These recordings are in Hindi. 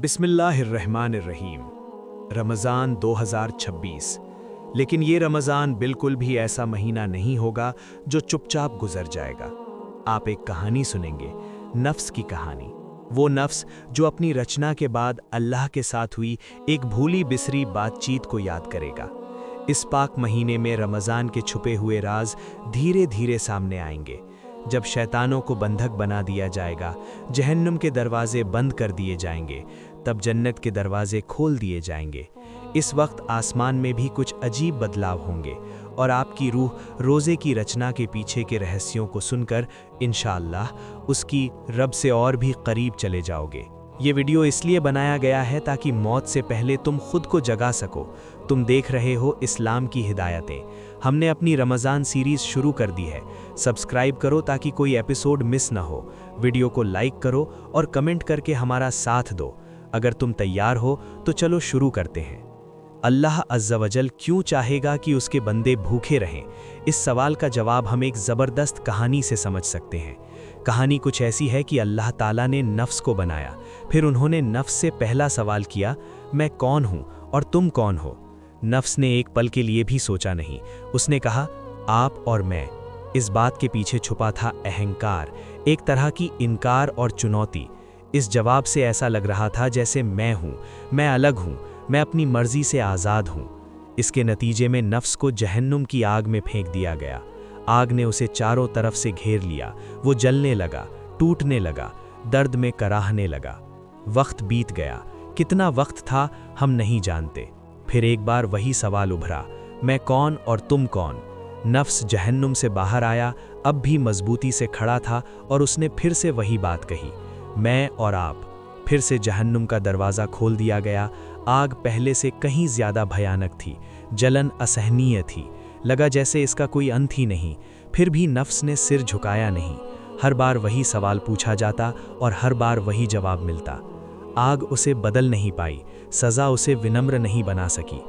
बिस्मिल्लाहिर्रहमानिर्रहीम। रमज़ान 2026। लेकिन ये रमज़ान बिल्कुल भी ऐसा महीना नहीं होगा जो चुपचाप गुजर जाएगा। आप एक कहानी सुनेंगे, नफ्स की कहानी। वो नफ्स जो अपनी रचना के बाद अल्लाह के साथ हुई एक भूली बिसरी बातचीत को याद करेगा। इस पाक महीने में रमज़ान के छुपे हुए राज धीरे धीरे सामने आएंगे। जब शैतानों को बंधक बना दिया जाएगा, जहन्नुम के दरवाजे बंद कर दिए जाएंगे, तब जन्नत के दरवाजे खोल दिए जाएंगे। इस वक्त आसमान में भी कुछ अजीब बदलाव होंगे और आपकी रूह रोज़े की रचना के पीछे के रहस्यों को सुनकर इंशाअल्लाह उसकी रब से और भी करीब चले जाओगे। ये वीडियो इसलिए बनाया गया है ताकि मौत से पहले तुम खुद को जगा सको। तुम देख रहे हो इस्लाम की हिदायतें। हमने अपनी रमज़ान सीरीज़ शुरू कर दी है। सब्सक्राइब करो ताकि कोई एपिसोड मिस ना हो। वीडियो को लाइक करो और कमेंट करके हमारा साथ दो। अगर तुम तैयार हो तो चलो शुरू करते हैं। अल्लाह अज़्ज़ा वजल क्यों चाहेगा कि उसके बंदे भूखे रहें? इस सवाल का जवाब हम एक ज़बरदस्त कहानी से समझ सकते हैं। कहानी कुछ ऐसी है कि अल्लाह ताला ने नफ्स को बनाया, फिर उन्होंने नफ्स से पहला सवाल किया, मैं कौन हूँ और तुम कौन हो? नफ्स ने एक पल के लिए भी सोचा नहीं। उसने कहा, आप और मैं। इस बात के पीछे छुपा था अहंकार, एक तरह की इनकार और चुनौती। इस जवाब से ऐसा लग रहा था जैसे मैं हूँ, मैं अलग हूँ, मैं अपनी मर्जी से आज़ाद हूँ। इसके नतीजे में नफ्स को जहन्नुम की आग में फेंक दिया गया। आग ने उसे चारों तरफ से घेर लिया। वो जलने लगा, टूटने लगा, दर्द में कराहने लगा। वक्त बीत गया। कितना वक्त था हम नहीं जानते। फिर एक बार वही सवाल उभरा, मैं कौन और तुम कौन? नफ्स जहन्नुम से बाहर आया, अब भी मजबूती से खड़ा था और उसने फिर से वही बात कही, मैं और आप। फिर से जहन्नुम का दरवाज़ा खोल दिया गया। आग पहले से कहीं ज़्यादा भयानक थी, जलन असहनीय थी, लगा जैसे इसका कोई अंत ही नहीं। फिर भी नफ्स ने सिर झुकाया नहीं। हर बार वही सवाल पूछा जाता और हर बार वही जवाब मिलता। आग उसे बदल नहीं पाई, सज़ा उसे विनम्र नहीं बना सकी।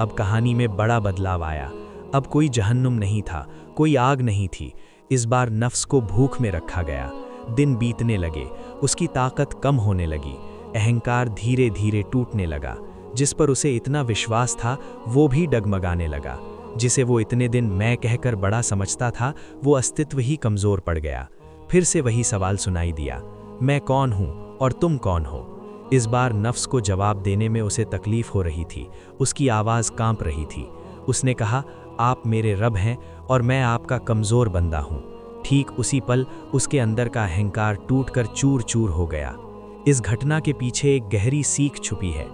अब कहानी में बड़ा बदलाव आया। अब कोई जहन्नुम नहीं था, कोई आग नहीं थी। इस बार नफ्स को भूख में रखा गया। दिन बीतने लगे, उसकी ताकत कम होने लगी, अहंकार धीरे धीरे टूटने लगा। जिस पर उसे इतना विश्वास था वो भी डगमगाने लगा। जिसे वो इतने दिन मैं कहकर बड़ा समझता था, वो अस्तित्व ही कमज़ोर पड़ गया। फिर से वही सवाल सुनाई दिया, मैं कौन हूँ और तुम कौन हो? इस बार नफ्स को जवाब देने में उसे तकलीफ़ हो रही थी, उसकी आवाज़ कांप रही थी। उसने कहा, आप मेरे रब हैं और मैं आपका कमज़ोर बंदा हूँ। ठीक उसी पल उसके अंदर का अहंकार टूटकर चूर चूर हो गया। इस घटना के पीछे एक गहरी सीख छुपी है।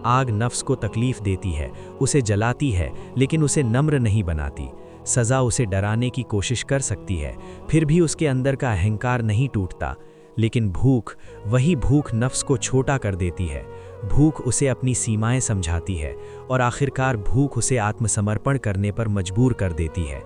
आग नफ्स को तकलीफ़ देती है, उसे जलाती है, लेकिन उसे नम्र नहीं बनाती। सज़ा उसे डराने की कोशिश कर सकती है, फिर भी उसके अंदर का अहंकार नहीं टूटता। लेकिन भूख, वही भूख नफ्स को छोटा कर देती है। भूख उसे अपनी सीमाएं समझाती है और आखिरकार भूख उसे आत्मसमर्पण करने पर मजबूर कर देती है।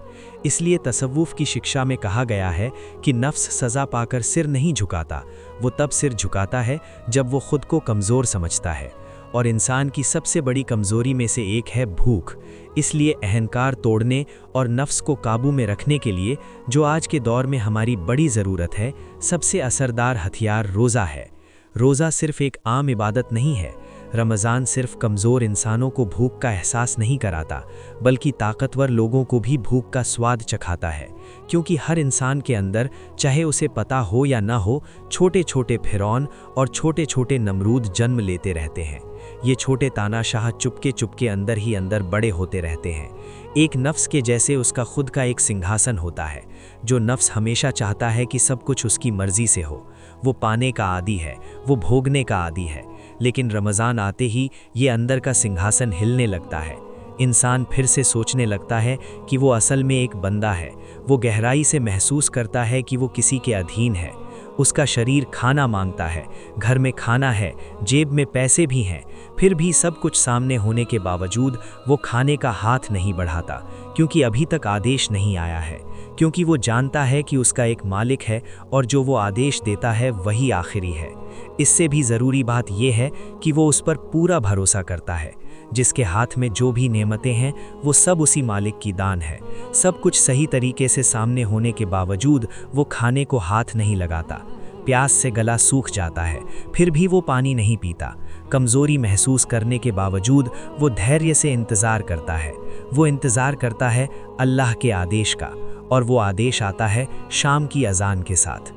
इसलिए तसव्वुफ़ की शिक्षा में कहा गया है कि नफ्स सज़ा पाकर सिर नहीं झुकाता, वो तब सिर झुकाता है जब वो खुद को कमज़ोर समझता है। और इंसान की सबसे बड़ी कमज़ोरी में से एक है भूख। इसलिए अहंकार तोड़ने और नफ्स को काबू में रखने के लिए जो आज के दौर में हमारी बड़ी ज़रूरत है, सबसे असरदार हथियार रोज़ा है। रोज़ा सिर्फ़ एक आम इबादत नहीं है। रमज़ान सिर्फ़ कमज़ोर इंसानों को भूख का एहसास नहीं कराता, बल्कि ताकतवर लोगों को भी भूख का स्वाद चखाता है। क्योंकि हर इंसान के अंदर, चाहे उसे पता हो या ना हो, छोटे छोटे फिरौन और छोटे छोटे नमरूद जन्म लेते रहते हैं। ये छोटे तानाशाह चुपके चुपके अंदर ही अंदर बड़े होते रहते हैं। एक नफ्स के जैसे उसका खुद का एक सिंहासन होता है। जो नफ्स हमेशा चाहता है कि सब कुछ उसकी मर्जी से हो, वो पाने का आदी है, वो भोगने का आदी है। लेकिन रमज़ान आते ही ये अंदर का सिंहासन हिलने लगता है। इंसान फिर से सोचने लगता है कि वो असल में एक बंदा है। वो गहराई से महसूस करता है कि वो किसी के अधीन है। उसका शरीर खाना मांगता है, घर में खाना है, जेब में पैसे भी हैं, फिर भी सब कुछ सामने होने के बावजूद वो खाने का हाथ नहीं बढ़ाता, क्योंकि अभी तक आदेश नहीं आया है। क्योंकि वो जानता है कि उसका एक मालिक है और जो वो आदेश देता है वही आखिरी है। इससे भी ज़रूरी बात यह है कि वो उस पर पूरा भरोसा करता है। जिसके हाथ में जो भी नेमतें हैं वो सब उसी मालिक की दान है। सब कुछ सही तरीके से सामने होने के बावजूद वो खाने को हाथ नहीं लगाता। प्यास से गला सूख जाता है, फिर भी वो पानी नहीं पीता। कमज़ोरी महसूस करने के बावजूद वो धैर्य से इंतज़ार करता है। वो इंतज़ार करता है अल्लाह के आदेश का, और वो आदेश आता है शाम की अज़ान के साथ।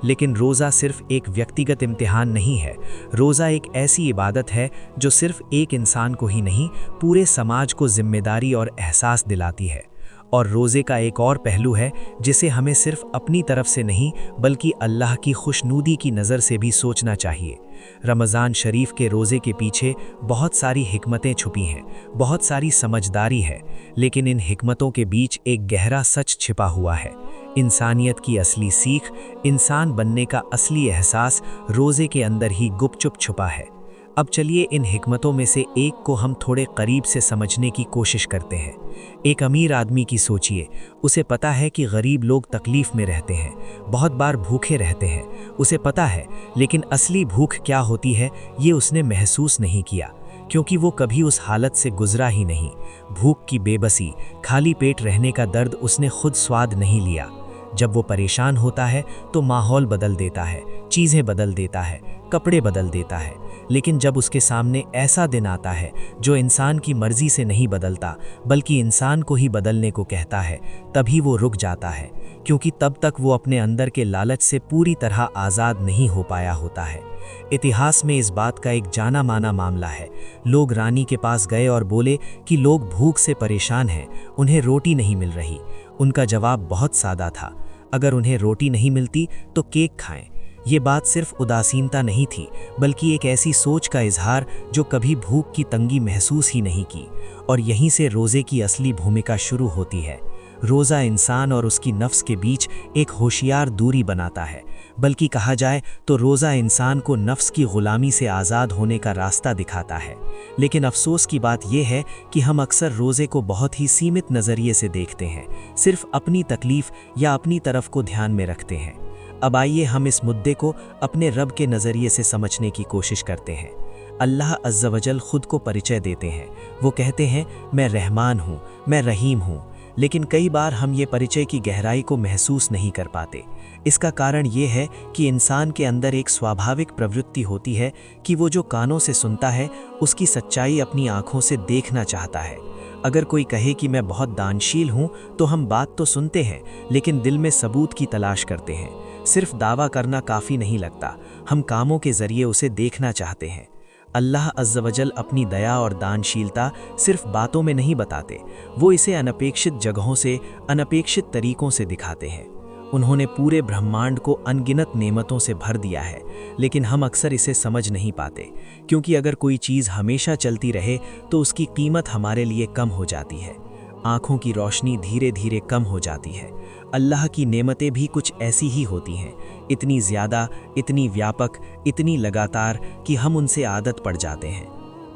लेकिन रोज़ा सिर्फ़ एक व्यक्तिगत इम्तिहान नहीं है। रोज़ा एक ऐसी इबादत है जो सिर्फ़ एक इंसान को ही नहीं, पूरे समाज को ज़िम्मेदारी और एहसास दिलाती है। और रोज़े का एक और पहलू है जिसे हमें सिर्फ़ अपनी तरफ से नहीं बल्कि अल्लाह की खुशनुदी की नज़र से भी सोचना चाहिए। रमज़ान शरीफ के रोज़े के पीछे बहुत सारी हिकमतें छुपी हैं, बहुत सारी समझदारी है, लेकिन इन हिकमतों के बीच एक गहरा सच छिपा हुआ है। इंसानियत की असली सीख, इंसान बनने का असली एहसास रोज़े के अंदर ही गुपचुप छुपा है। अब चलिए इन हिकमतों में से एक को हम थोड़े करीब से समझने की कोशिश करते हैं। एक अमीर आदमी की सोचिए, उसे पता है कि गरीब लोग तकलीफ़ में रहते हैं, बहुत बार भूखे रहते हैं, उसे पता है, लेकिन असली भूख क्या होती है ये उसने महसूस नहीं किया, क्योंकि वो कभी उस हालत से गुजरा ही नहीं। भूख की बेबसी, खाली पेट रहने का दर्द उसने खुद स्वाद नहीं लिया। जब वो परेशान होता है तो माहौल बदल देता है, चीज़ें बदल देता है, कपड़े बदल देता है, लेकिन जब उसके सामने ऐसा दिन आता है जो इंसान की मर्जी से नहीं बदलता बल्कि इंसान को ही बदलने को कहता है, तभी वो रुक जाता है, क्योंकि तब तक वो अपने अंदर के लालच से पूरी तरह आज़ाद नहीं हो पाया होता है। इतिहास में इस बात का एक जाना माना मामला है। लोग रानी के पास गए और बोले कि लोग भूख से परेशान हैं, उन्हें रोटी नहीं मिल रही। उनका जवाब बहुत सादा था, अगर उन्हें रोटी नहीं मिलती तो केक खाएं। ये बात सिर्फ उदासीनता नहीं थी, बल्कि एक ऐसी सोच का इजहार जो कभी भूख की तंगी महसूस ही नहीं की। और यहीं से रोज़े की असली भूमिका शुरू होती है। रोज़ा इंसान और उसकी नफ्स के बीच एक होशियार दूरी बनाता है, बल्कि कहा जाए तो रोज़ा इंसान को नफ्स की ग़ुलामी से आज़ाद होने का रास्ता दिखाता है। लेकिन अफसोस की बात यह है कि हम अक्सर रोज़े को बहुत ही सीमित नज़रिए से देखते हैं, सिर्फ अपनी तकलीफ़ या अपनी तरफ को ध्यान में रखते हैं। अब आइए हम इस मुद्दे को अपने रब के नज़रिए से समझने की कोशिश करते हैं। अल्लाह अज़्ज़ वजल खुद को परिचय देते हैं। वो कहते हैं, मैं रहमान हूँ, मैं रहीम हूँ। लेकिन कई बार हम ये परिचय की गहराई को महसूस नहीं कर पाते। इसका कारण ये है कि इंसान के अंदर एक स्वाभाविक प्रवृत्ति होती है कि वो जो कानों से सुनता है उसकी सच्चाई अपनी आँखों से देखना चाहता है। अगर कोई कहे कि मैं बहुत दानशील हूँ तो हम बात तो सुनते हैं, लेकिन दिल में सबूत की तलाश करते हैं। सिर्फ दावा करना काफ़ी नहीं लगता, हम कामों के ज़रिए उसे देखना चाहते हैं। अल्लाह अज़्ज़ वजल अपनी दया और दानशीलता सिर्फ बातों में नहीं बताते, वो इसे अनपेक्षित जगहों से, अनपेक्षित तरीकों से दिखाते हैं। उन्होंने पूरे ब्रह्मांड को अनगिनत नेमतों से भर दिया है, लेकिन हम अक्सर इसे समझ नहीं पाते, क्योंकि अगर कोई चीज़ हमेशा चलती रहे तो उसकी कीमत हमारे लिए कम हो जाती है। आँखों की रोशनी धीरे धीरे कम हो जाती है। अल्लाह की नेमतें भी कुछ ऐसी ही होती हैं, इतनी ज़्यादा, इतनी व्यापक, इतनी लगातार कि हम उनसे आदत पड़ जाते हैं।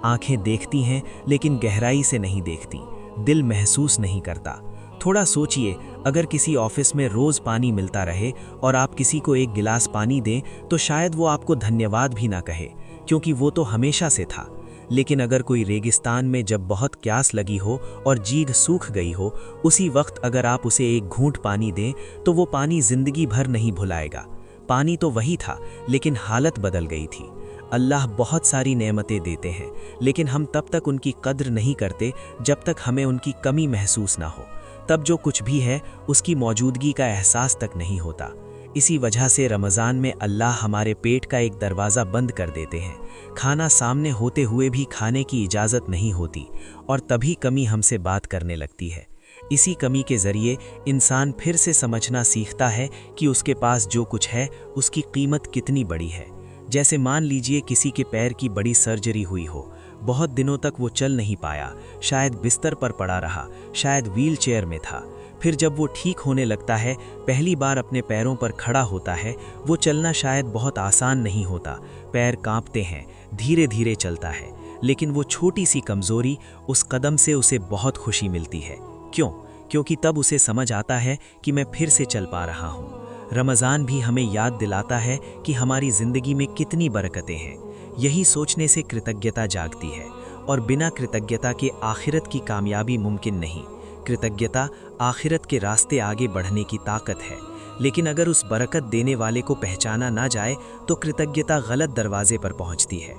आँखें देखती हैं लेकिन गहराई से नहीं देखती, दिल महसूस नहीं करता। थोड़ा सोचिए, अगर किसी ऑफिस में रोज़ पानी मिलता रहे और आप किसी को एक गिलास पानी दें तो शायद वो आपको धन्यवाद भी ना कहे, क्योंकि वो तो हमेशा से था। लेकिन अगर कोई रेगिस्तान में जब बहुत प्यास लगी हो और जीभ सूख गई हो, उसी वक्त अगर आप उसे एक घूंट पानी दें तो वो पानी जिंदगी भर नहीं भुलाएगा। पानी तो वही था, लेकिन हालत बदल गई थी। अल्लाह बहुत सारी नेमतें देते हैं, लेकिन हम तब तक उनकी कद्र नहीं करते जब तक हमें उनकी कमी महसूस ना हो। तब जो कुछ भी है उसकी मौजूदगी का एहसास तक नहीं होता। इसी वजह से रमज़ान में अल्लाह हमारे पेट का एक दरवाज़ा बंद कर देते हैं। खाना सामने होते हुए भी खाने की इजाज़त नहीं होती, और तभी कमी हमसे बात करने लगती है। इसी कमी के ज़रिए इंसान फिर से समझना सीखता है कि उसके पास जो कुछ है उसकी कीमत कितनी बड़ी है। जैसे मान लीजिए किसी के पैर की बड़ी सर्जरी हुई हो, बहुत दिनों तक वो चल नहीं पाया, शायद बिस्तर पर पड़ा रहा, शायद व्हील चेयर में था। फिर जब वो ठीक होने लगता है, पहली बार अपने पैरों पर खड़ा होता है, वो चलना शायद बहुत आसान नहीं होता, पैर कांपते हैं, धीरे धीरे चलता है, लेकिन वो छोटी सी कमज़ोरी, उस कदम से उसे बहुत खुशी मिलती है। क्यों? क्योंकि तब उसे समझ आता है कि मैं फिर से चल पा रहा हूँ। रमज़ान भी हमें याद दिलाता है कि हमारी ज़िंदगी में कितनी बरकतें हैं। यही सोचने से कृतज्ञता जागती है, और बिना कृतज्ञता के आखिरत की कामयाबी मुमकिन नहीं। कृतज्ञता आखिरत के रास्ते आगे बढ़ने की ताकत है, लेकिन अगर उस बरकत देने वाले को पहचाना ना जाए तो कृतज्ञता गलत दरवाजे पर पहुंचती है।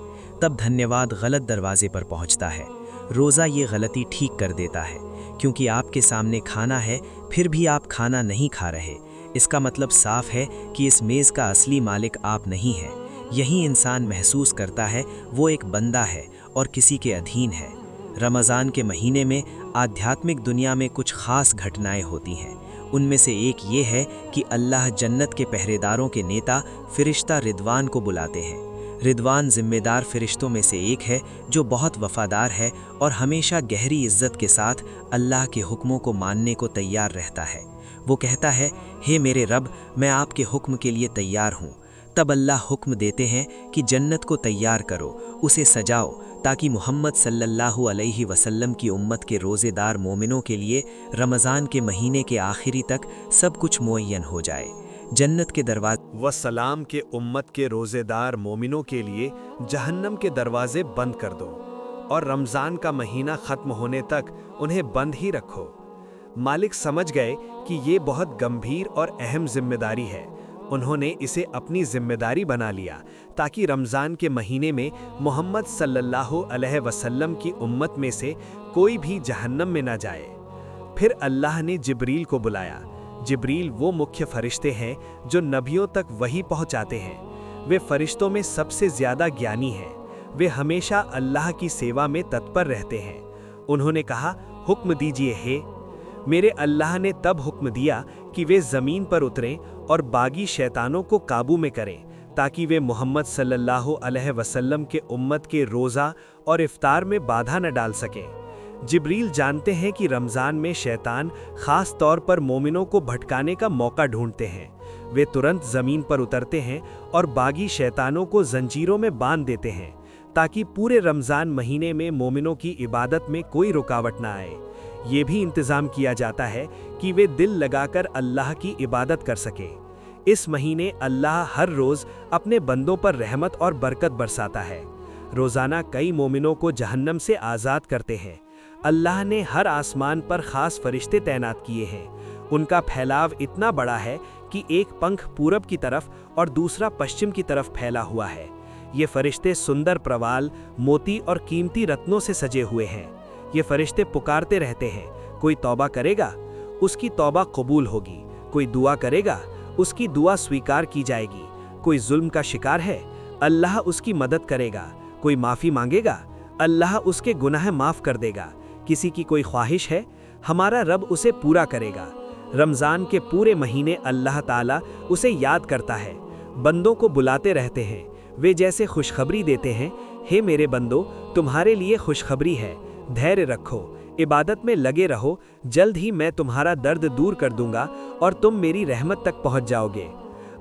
तब धन्यवाद गलत दरवाजे पर पहुंचता है। रोज़ा ये गलती ठीक कर देता है, क्योंकि आपके सामने खाना है फिर भी आप खाना नहीं खा रहे। इसका मतलब साफ है कि इस मेज़ का असली मालिक आप नहीं हैं। यही इंसान महसूस करता है वो एक बंदा है और किसी के अधीन है। रमज़ान के महीने में आध्यात्मिक दुनिया में कुछ खास घटनाएं होती हैं। उनमें से एक ये है कि अल्लाह जन्नत के पहरेदारों के नेता फ़रिश्ता रिदवान को बुलाते हैं। रिदवान जिम्मेदार फ़रिश्तों में से एक है जो बहुत वफ़ादार है और हमेशा गहरी इज्जत के साथ अल्लाह के हुक्मों को मानने को तैयार रहता है। वो कहता है, हे मेरे रब, मैं आपके हुक्म के लिए तैयार हूँ। तब अल्लाह हुक्म देते हैं कि जन्नत को तैयार करो, उसे सजाओ, ताकि मोहम्मद सल्लल्लाहु अलैहि वसल्लम की उम्मत के रोज़ेदार मोमिनों के लिए रमज़ान के महीने के आखिरी तक सब कुछ मुअय्यन हो जाए। जन्नत के दरवाजे वसलाम के उम्मत के रोज़ेदार मोमिनों के लिए जहन्नम के दरवाजे बंद कर दो और रमज़ान का महीना ख़त्म होने तक उन्हें बंद ही रखो। मालिक समझ गए कि ये बहुत गंभीर और अहम जिम्मेदारी है। उन्होंने इसे अपनी जिम्मेदारी बना लिया ताकि रमज़ान के महीने में मोहम्मद सल्लल्लाहु अलैहि वसल्लम की उम्मत में से कोई भी जहन्नम में न जाए। फिर अल्लाह ने जिब्रील को बुलाया। जिब्रील वो मुख्य फरिश्ते हैं जो नबियों तक वही पहुंचाते हैं। वे फरिश्तों में सबसे ज़्यादा ज्ञानी हैं। वे हमेशा अल्लाह की सेवा में तत्पर रहते हैं। उन्होंने कहा, हुक्म दीजिए हे। मेरे अल्लाह ने तब हुक्म दिया कि वे ज़मीन पर उतरें और बागी शैतानों को काबू में करें, ताकि वे मोहम्मद सल्लल्लाहु अलैहि वसल्लम के उम्मत के रोज़ा और इफ्तार में बाधा न डाल सकें। जिब्रील जानते हैं कि रमज़ान में शैतान ख़ास तौर पर मोमिनों को भटकाने का मौका ढूंढते हैं। वे तुरंत ज़मीन पर उतरते हैं और बागी शैतानों को जंजीरों में बांध देते हैं, ताकि पूरे रमज़ान महीने में मोमिनों की इबादत में कोई रुकावट ना आए। ये भी इंतज़ाम किया जाता है कि वे दिल लगाकर अल्लाह की इबादत कर सकें। इस महीने अल्लाह हर रोज़ अपने बंदों पर रहमत और बरकत बरसाता है। रोज़ाना कई मोमिनों को जहन्नम से आज़ाद करते हैं। अल्लाह ने हर आसमान पर ख़ास फरिश्ते तैनात किए हैं। उनका फैलाव इतना बड़ा है कि एक पंख पूरब की तरफ और दूसरा पश्चिम की तरफ फैला हुआ है। ये फरिश्ते सुंदर प्रवाल, मोती और कीमती रत्नों से सजे हुए हैं। ये फरिश्ते पुकारते रहते हैं, कोई तौबा करेगा, उसकी तौबा कबूल होगी। कोई दुआ करेगा, उसकी दुआ स्वीकार की जाएगी। कोई जुल्म का शिकार है, अल्लाह उसकी मदद करेगा। कोई माफ़ी मांगेगा, अल्लाह उसके गुनाह माफ़ कर देगा। किसी की कोई ख्वाहिश है, हमारा रब उसे पूरा करेगा। रमज़ान के पूरे महीने अल्लाह ताला उसे याद करता है, बंदों को बुलाते रहते हैं। वे जैसे खुशखबरी देते हैं, हे मेरे बंदो, तुम्हारे लिए खुशखबरी है, धैर्य रखो, इबादत में लगे रहो, जल्द ही मैं तुम्हारा दर्द दूर कर दूंगा और तुम मेरी रहमत तक पहुंच जाओगे।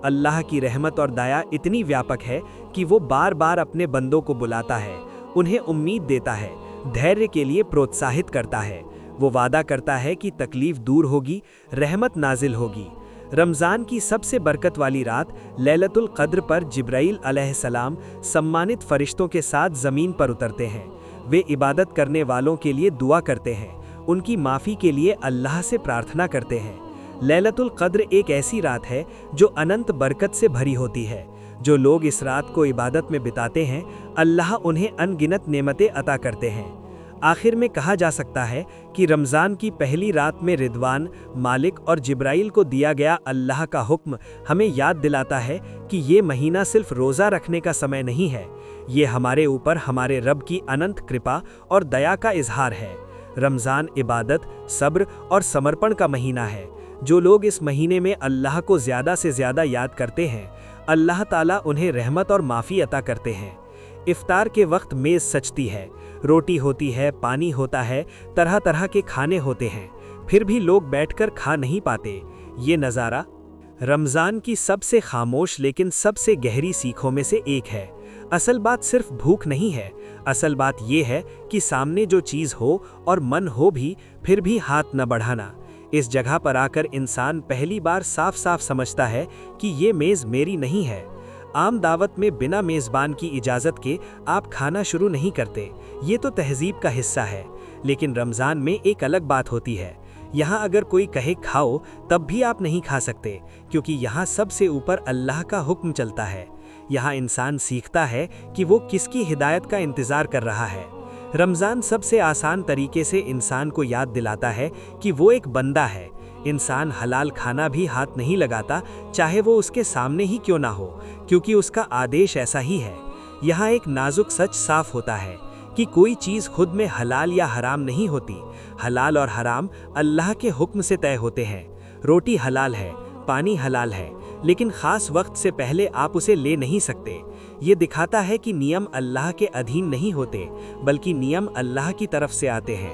अल्लाह की रहमत और दया इतनी व्यापक है कि वो बार बार अपने बंदों को बुलाता है, उन्हें उम्मीद देता है, धैर्य के लिए प्रोत्साहित करता है। वो वादा करता है कि तकलीफ दूर होगी, रहमत नाजिल होगी। रमज़ान की सबसे बरकत वाली रात लैलतुल क़द्र पर जिब्राईल अलैहिस्सलाम सम्मानित फरिश्तों के साथ ज़मीन पर उतरते हैं। वे इबादत करने वालों के लिए दुआ करते हैं, उनकी माफ़ी के लिए अल्लाह से प्रार्थना करते हैं। लैलतुल क़द्र एक ऐसी रात है जो अनंत बरकत से भरी होती है। जो लोग इस रात को इबादत में बिताते हैं, अल्लाह उन्हें अनगिनत नेमतें अता करते हैं। आखिर में कहा जा सकता है कि रमज़ान की पहली रात में रिदवान, मालिक और जिब्राईल को दिया गया अल्लाह का हुक्म हमें याद दिलाता है कि ये महीना सिर्फ रोज़ा रखने का समय नहीं है, ये हमारे ऊपर हमारे रब की अनंत कृपा और दया का इजहार है। रमज़ान इबादत, सब्र और समर्पण का महीना है। जो लोग इस महीने में अल्लाह को ज़्यादा से ज़्यादा याद करते हैं, अल्लाह ताला उन्हें रहमत और माफ़ी अता करते हैं। इफ्तार के वक्त मेज़ सजती है, रोटी होती है, पानी होता है, तरह तरह के खाने होते हैं, फिर भी लोग बैठकर खा नहीं पाते। ये नज़ारा रमज़ान की सबसे खामोश लेकिन सबसे गहरी सीखों में से एक है। असल बात सिर्फ भूख नहीं है, असल बात ये है कि सामने जो चीज़ हो और मन हो भी, फिर भी हाथ न बढ़ाना। इस जगह पर आकर इंसान पहली बार साफ साफ समझता है कि ये मेज़ मेरी नहीं है। आम दावत में बिना मेज़बान की इजाज़त के आप खाना शुरू नहीं करते, ये तो तहज़ीब का हिस्सा है। लेकिन रमज़ान में एक अलग बात होती है। यहाँ अगर कोई कहे खाओ, तब भी आप नहीं खा सकते, क्योंकि यहाँ सबसे ऊपर अल्लाह का हुक्म चलता है। यहाँ इंसान सीखता है कि वो किसकी हिदायत का इंतज़ार कर रहा है। रमज़ान सबसे आसान तरीके से इंसान को याद दिलाता है कि वो एक बंदा है। इंसान हलाल खाना भी हाथ नहीं लगाता, चाहे वो उसके सामने ही क्यों ना हो, क्योंकि उसका आदेश ऐसा ही है। यहाँ एक नाजुक सच साफ होता है कि कोई चीज़ खुद में हलाल या हराम नहीं होती। हलाल और हराम अल्लाह के हुक्म से तय होते हैं। रोटी हलाल है, पानी हलाल है, लेकिन ख़ास वक्त से पहले आप उसे ले नहीं सकते। ये दिखाता है कि नियम अल्लाह के अधीन नहीं होते, बल्कि नियम अल्लाह की तरफ से आते हैं।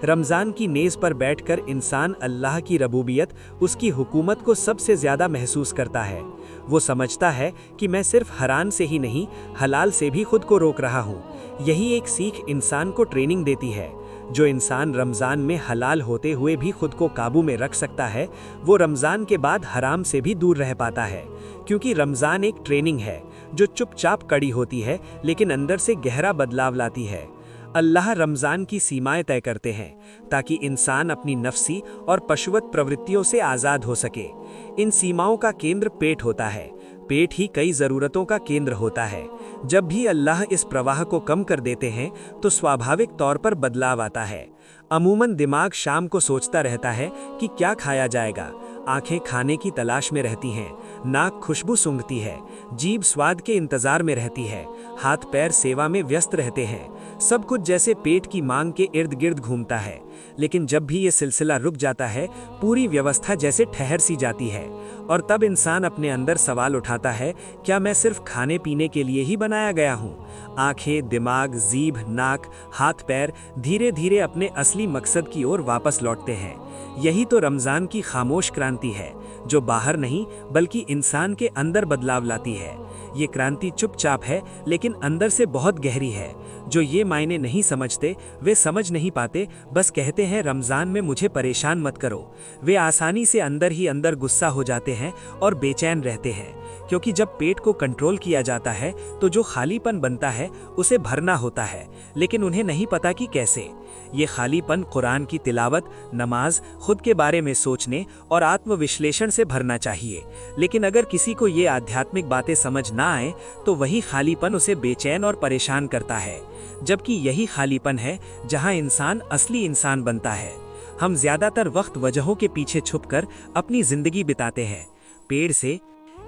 रमज़ान की नेज़ पर बैठकर इंसान अल्लाह की रबूबियत, उसकी हुकूमत को सबसे ज़्यादा महसूस करता है। वो समझता है कि मैं सिर्फ हराम से ही नहीं, हलाल से भी खुद को रोक रहा हूँ। यही एक सीख इंसान को ट्रेनिंग देती है। जो इंसान रमज़ान में हलाल होते हुए भी खुद को काबू में रख सकता है, वो रमज़ान के बाद हराम से भी दूर रह पाता है। क्योंकि रमज़ान एक ट्रेनिंग है जो चुपचाप कड़ी होती है, लेकिन अंदर से गहरा बदलाव लाती है। अल्लाह रमज़ान की सीमाएं तय करते हैं ताकि इंसान अपनी नफ्सी और पशुवत प्रवृत्तियों से आज़ाद हो सके। इन सीमाओं का केंद्र पेट होता है। पेट ही कई ज़रूरतों का केंद्र होता है। जब भी अल्लाह इस प्रवाह को कम कर देते हैं तो स्वाभाविक तौर पर बदलाव आता है। अमूमन दिमाग शाम को सोचता रहता है कि क्या खाया जाएगा, आंखें खाने की तलाश में रहती हैं, नाक खुशबू सूंघती है, जीभ स्वाद के इंतज़ार में रहती है, हाथ पैर सेवा में व्यस्त रहते हैं। सब कुछ जैसे पेट की मांग के इर्द गिर्द घूमता है। लेकिन जब भी ये सिलसिला रुक जाता है, पूरी व्यवस्था जैसे ठहर सी जाती है। और तब इंसान अपने अंदर सवाल उठाता है, क्या मैं सिर्फ खाने पीने के लिए ही बनाया गया हूँ? आंखें, दिमाग, जीभ, नाक, हाथ पैर धीरे धीरे अपने असली मकसद की ओर वापस लौटते हैं। यही तो रमज़ान की खामोश क्रांति है, जो बाहर नहीं बल्कि इंसान के अंदर बदलाव लाती है। ये क्रांति चुपचाप है, लेकिन अंदर से बहुत गहरी है। जो ये मायने नहीं समझते वे समझ नहीं पाते, बस कहते हैं रमज़ान में मुझे परेशान मत करो। वे आसानी से अंदर ही अंदर गुस्सा हो जाते हैं और बेचैन रहते हैं, क्योंकि जब पेट को कंट्रोल किया जाता है तो जो खालीपन बनता है उसे भरना होता है, लेकिन उन्हें नहीं पता कि कैसे। ये खालीपन कुरान की तिलावत, नमाज, खुद के बारे में सोचने और आत्मविश्लेषण से भरना चाहिए। लेकिन अगर किसी को ये आध्यात्मिक बातें समझ ना आए तो वही खालीपन उसे बेचैन और परेशान करता है, जबकि यही खालीपन है जहां इंसान असली इंसान बनता है। हम ज्यादातर वक्त वजहों के पीछे छुपकर अपनी जिंदगी बिताते हैं। पेड़ से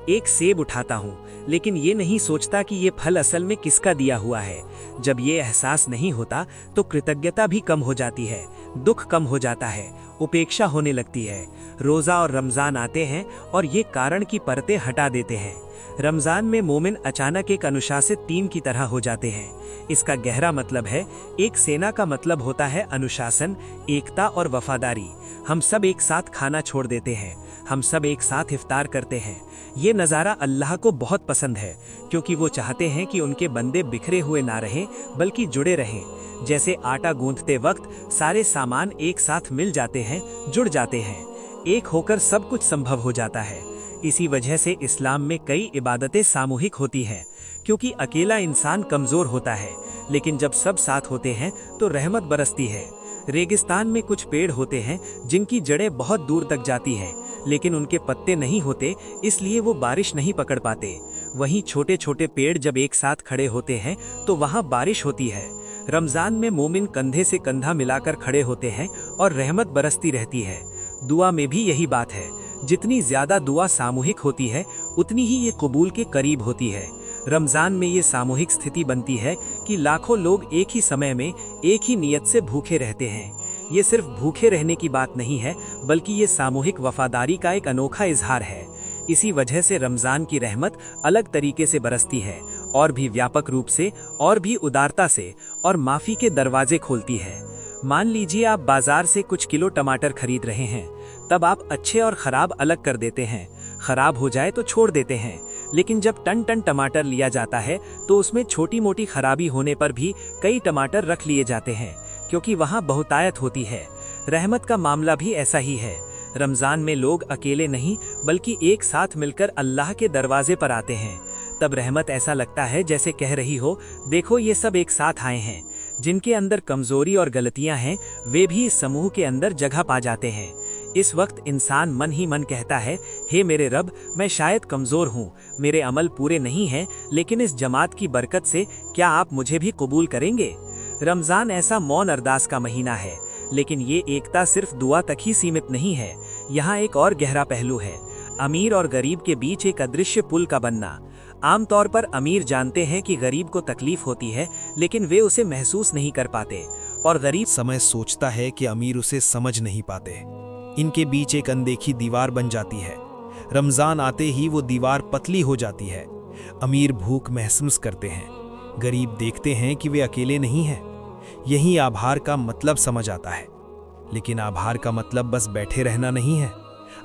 एक सेब उठाता हूँ, लेकिन ये नहीं सोचता कि ये फल असल में किसका दिया हुआ है। जब ये एहसास नहीं होता तो कृतज्ञता भी कम हो जाती है, दुख कम हो जाता है, उपेक्षा होने लगती है। रोज़ा और रमज़ान आते हैं और ये कारण की परतें हटा देते हैं। रमज़ान में मोमिन अचानक एक अनुशासित टीम की तरह हो जाते हैं। इसका गहरा मतलब है, एक सेना का मतलब होता है अनुशासन, एकता और वफादारी। हम सब एक साथ खाना छोड़ देते हैं, हम सब एक साथ इफ्तार करते हैं। ये नज़ारा अल्लाह को बहुत पसंद है, क्योंकि वो चाहते हैं कि उनके बंदे बिखरे हुए ना रहें बल्कि जुड़े रहें। जैसे आटा गूंथते वक्त सारे सामान एक साथ मिल जाते हैं, जुड़ जाते हैं, एक होकर सब कुछ संभव हो जाता है। इसी वजह से इस्लाम में कई इबादतें सामूहिक होती हैं, क्योंकि अकेला इंसान कमज़ोर होता है, लेकिन जब सब साथ होते हैं तो रहमत बरसती है। रेगिस्तान में कुछ पेड़ होते हैं जिनकी जड़ें बहुत दूर तक जाती हैं, लेकिन उनके पत्ते नहीं होते, इसलिए वो बारिश नहीं पकड़ पाते। वहीं छोटे छोटे पेड़ जब एक साथ खड़े होते हैं तो वहाँ बारिश होती है। रमज़ान में मोमिन कंधे से कंधा मिलाकर खड़े होते हैं और रहमत बरसती रहती है। दुआ में भी यही बात है, जितनी ज़्यादा दुआ सामूहिक होती है उतनी ही ये कबूल के करीब होती है। रमज़ान में ये सामूहिक स्थिति बनती है कि लाखों लोग एक ही समय में एक ही नीयत से भूखे रहते हैं। ये सिर्फ भूखे रहने की बात नहीं है, बल्कि ये सामूहिक वफादारी का एक अनोखा इजहार है। इसी वजह से रमज़ान की रहमत अलग तरीके से बरसती है, और भी व्यापक रूप से, और भी उदारता से, और माफ़ी के दरवाजे खोलती है। मान लीजिए आप बाजार से कुछ किलो टमाटर खरीद रहे हैं, तब आप अच्छे और ख़राब अलग कर देते हैं। ख़राब हो जाए तो छोड़ देते हैं, लेकिन जब टन टन टमाटर लिया जाता है तो उसमें छोटी मोटी खराबी होने पर भी कई टमाटर रख लिए जाते हैं, क्योंकि वहाँ बहुतायत होती है। रहमत का मामला भी ऐसा ही है। रमज़ान में लोग अकेले नहीं बल्कि एक साथ मिलकर अल्लाह के दरवाजे पर आते हैं। तब रहमत ऐसा लगता है जैसे कह रही हो, देखो ये सब एक साथ आए हैं। जिनके अंदर कमज़ोरी और गलतियां हैं वे भी इस समूह के अंदर जगह पा जाते हैं। इस वक्त इंसान मन ही मन कहता है हे मेरे रब, मैं शायद कमज़ोर हूँ, मेरे अमल पूरे नहीं हैं, लेकिन इस जमात की बरकत से क्या आप मुझे भी कबूल करेंगे। रमज़ान ऐसा मौन अरदास का महीना है, लेकिन ये एकता सिर्फ दुआ तक ही सीमित नहीं है। यहाँ एक और गहरा पहलू है, अमीर और गरीब के बीच एक अदृश्य पुल का बनना। आमतौर पर अमीर जानते हैं कि गरीब को तकलीफ होती है, लेकिन वे उसे महसूस नहीं कर पाते, और गरीब समय सोचता है कि अमीर उसे समझ नहीं पाते। इनके बीच एक अनदेखी दीवार बन जाती है। रमज़ान आते ही वो दीवार पतली हो जाती है। अमीर भूख महसूस करते हैं, गरीब देखते हैं कि वे अकेले नहीं हैं। यही आभार का मतलब समझ आता है। लेकिन आभार का मतलब बस बैठे रहना नहीं है।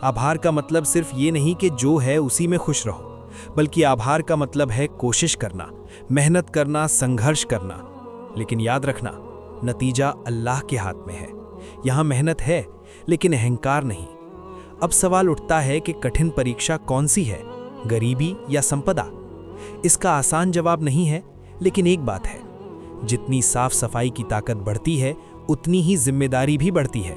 आभार का मतलब सिर्फ ये नहीं कि जो है उसी में खुश रहो, बल्कि आभार का मतलब है कोशिश करना, मेहनत करना, संघर्ष करना। लेकिन याद रखना, नतीजा अल्लाह के हाथ में है। यहाँ मेहनत है, लेकिन अहंकार नहीं। अब सवाल उठता है कि कठिन परीक्षा कौन सी है, गरीबी या संपदा? इसका आसान जवाब नहीं है, लेकिन एक बात है, जितनी साफ सफाई की ताकत बढ़ती है, उतनी ही जिम्मेदारी भी बढ़ती है।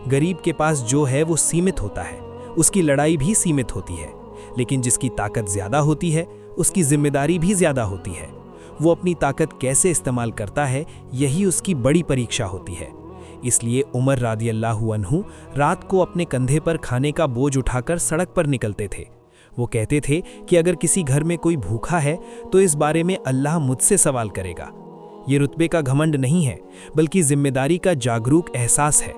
गरीब के पास जो है वो सीमित होता है, उसकी लड़ाई भी सीमित होती है। लेकिन जिसकी ताकत ज्यादा होती है, उसकी जिम्मेदारी भी ज्यादा होती है। वो अपनी ताकत कैसे इस्तेमाल करता है, यही उसकी बड़ी परीक्षा होती है। इसलिए उमर रादियल्लाहु अन्हु रात को अपने कंधे पर खाने का बोझ उठाकर सड़क पर निकलते थे। वो कहते थे कि अगर किसी घर में कोई भूखा है तो इस बारे में अल्लाह मुझसे सवाल करेगा। ये रुतबे का घमंड नहीं है, बल्कि जिम्मेदारी का जागरूक एहसास है।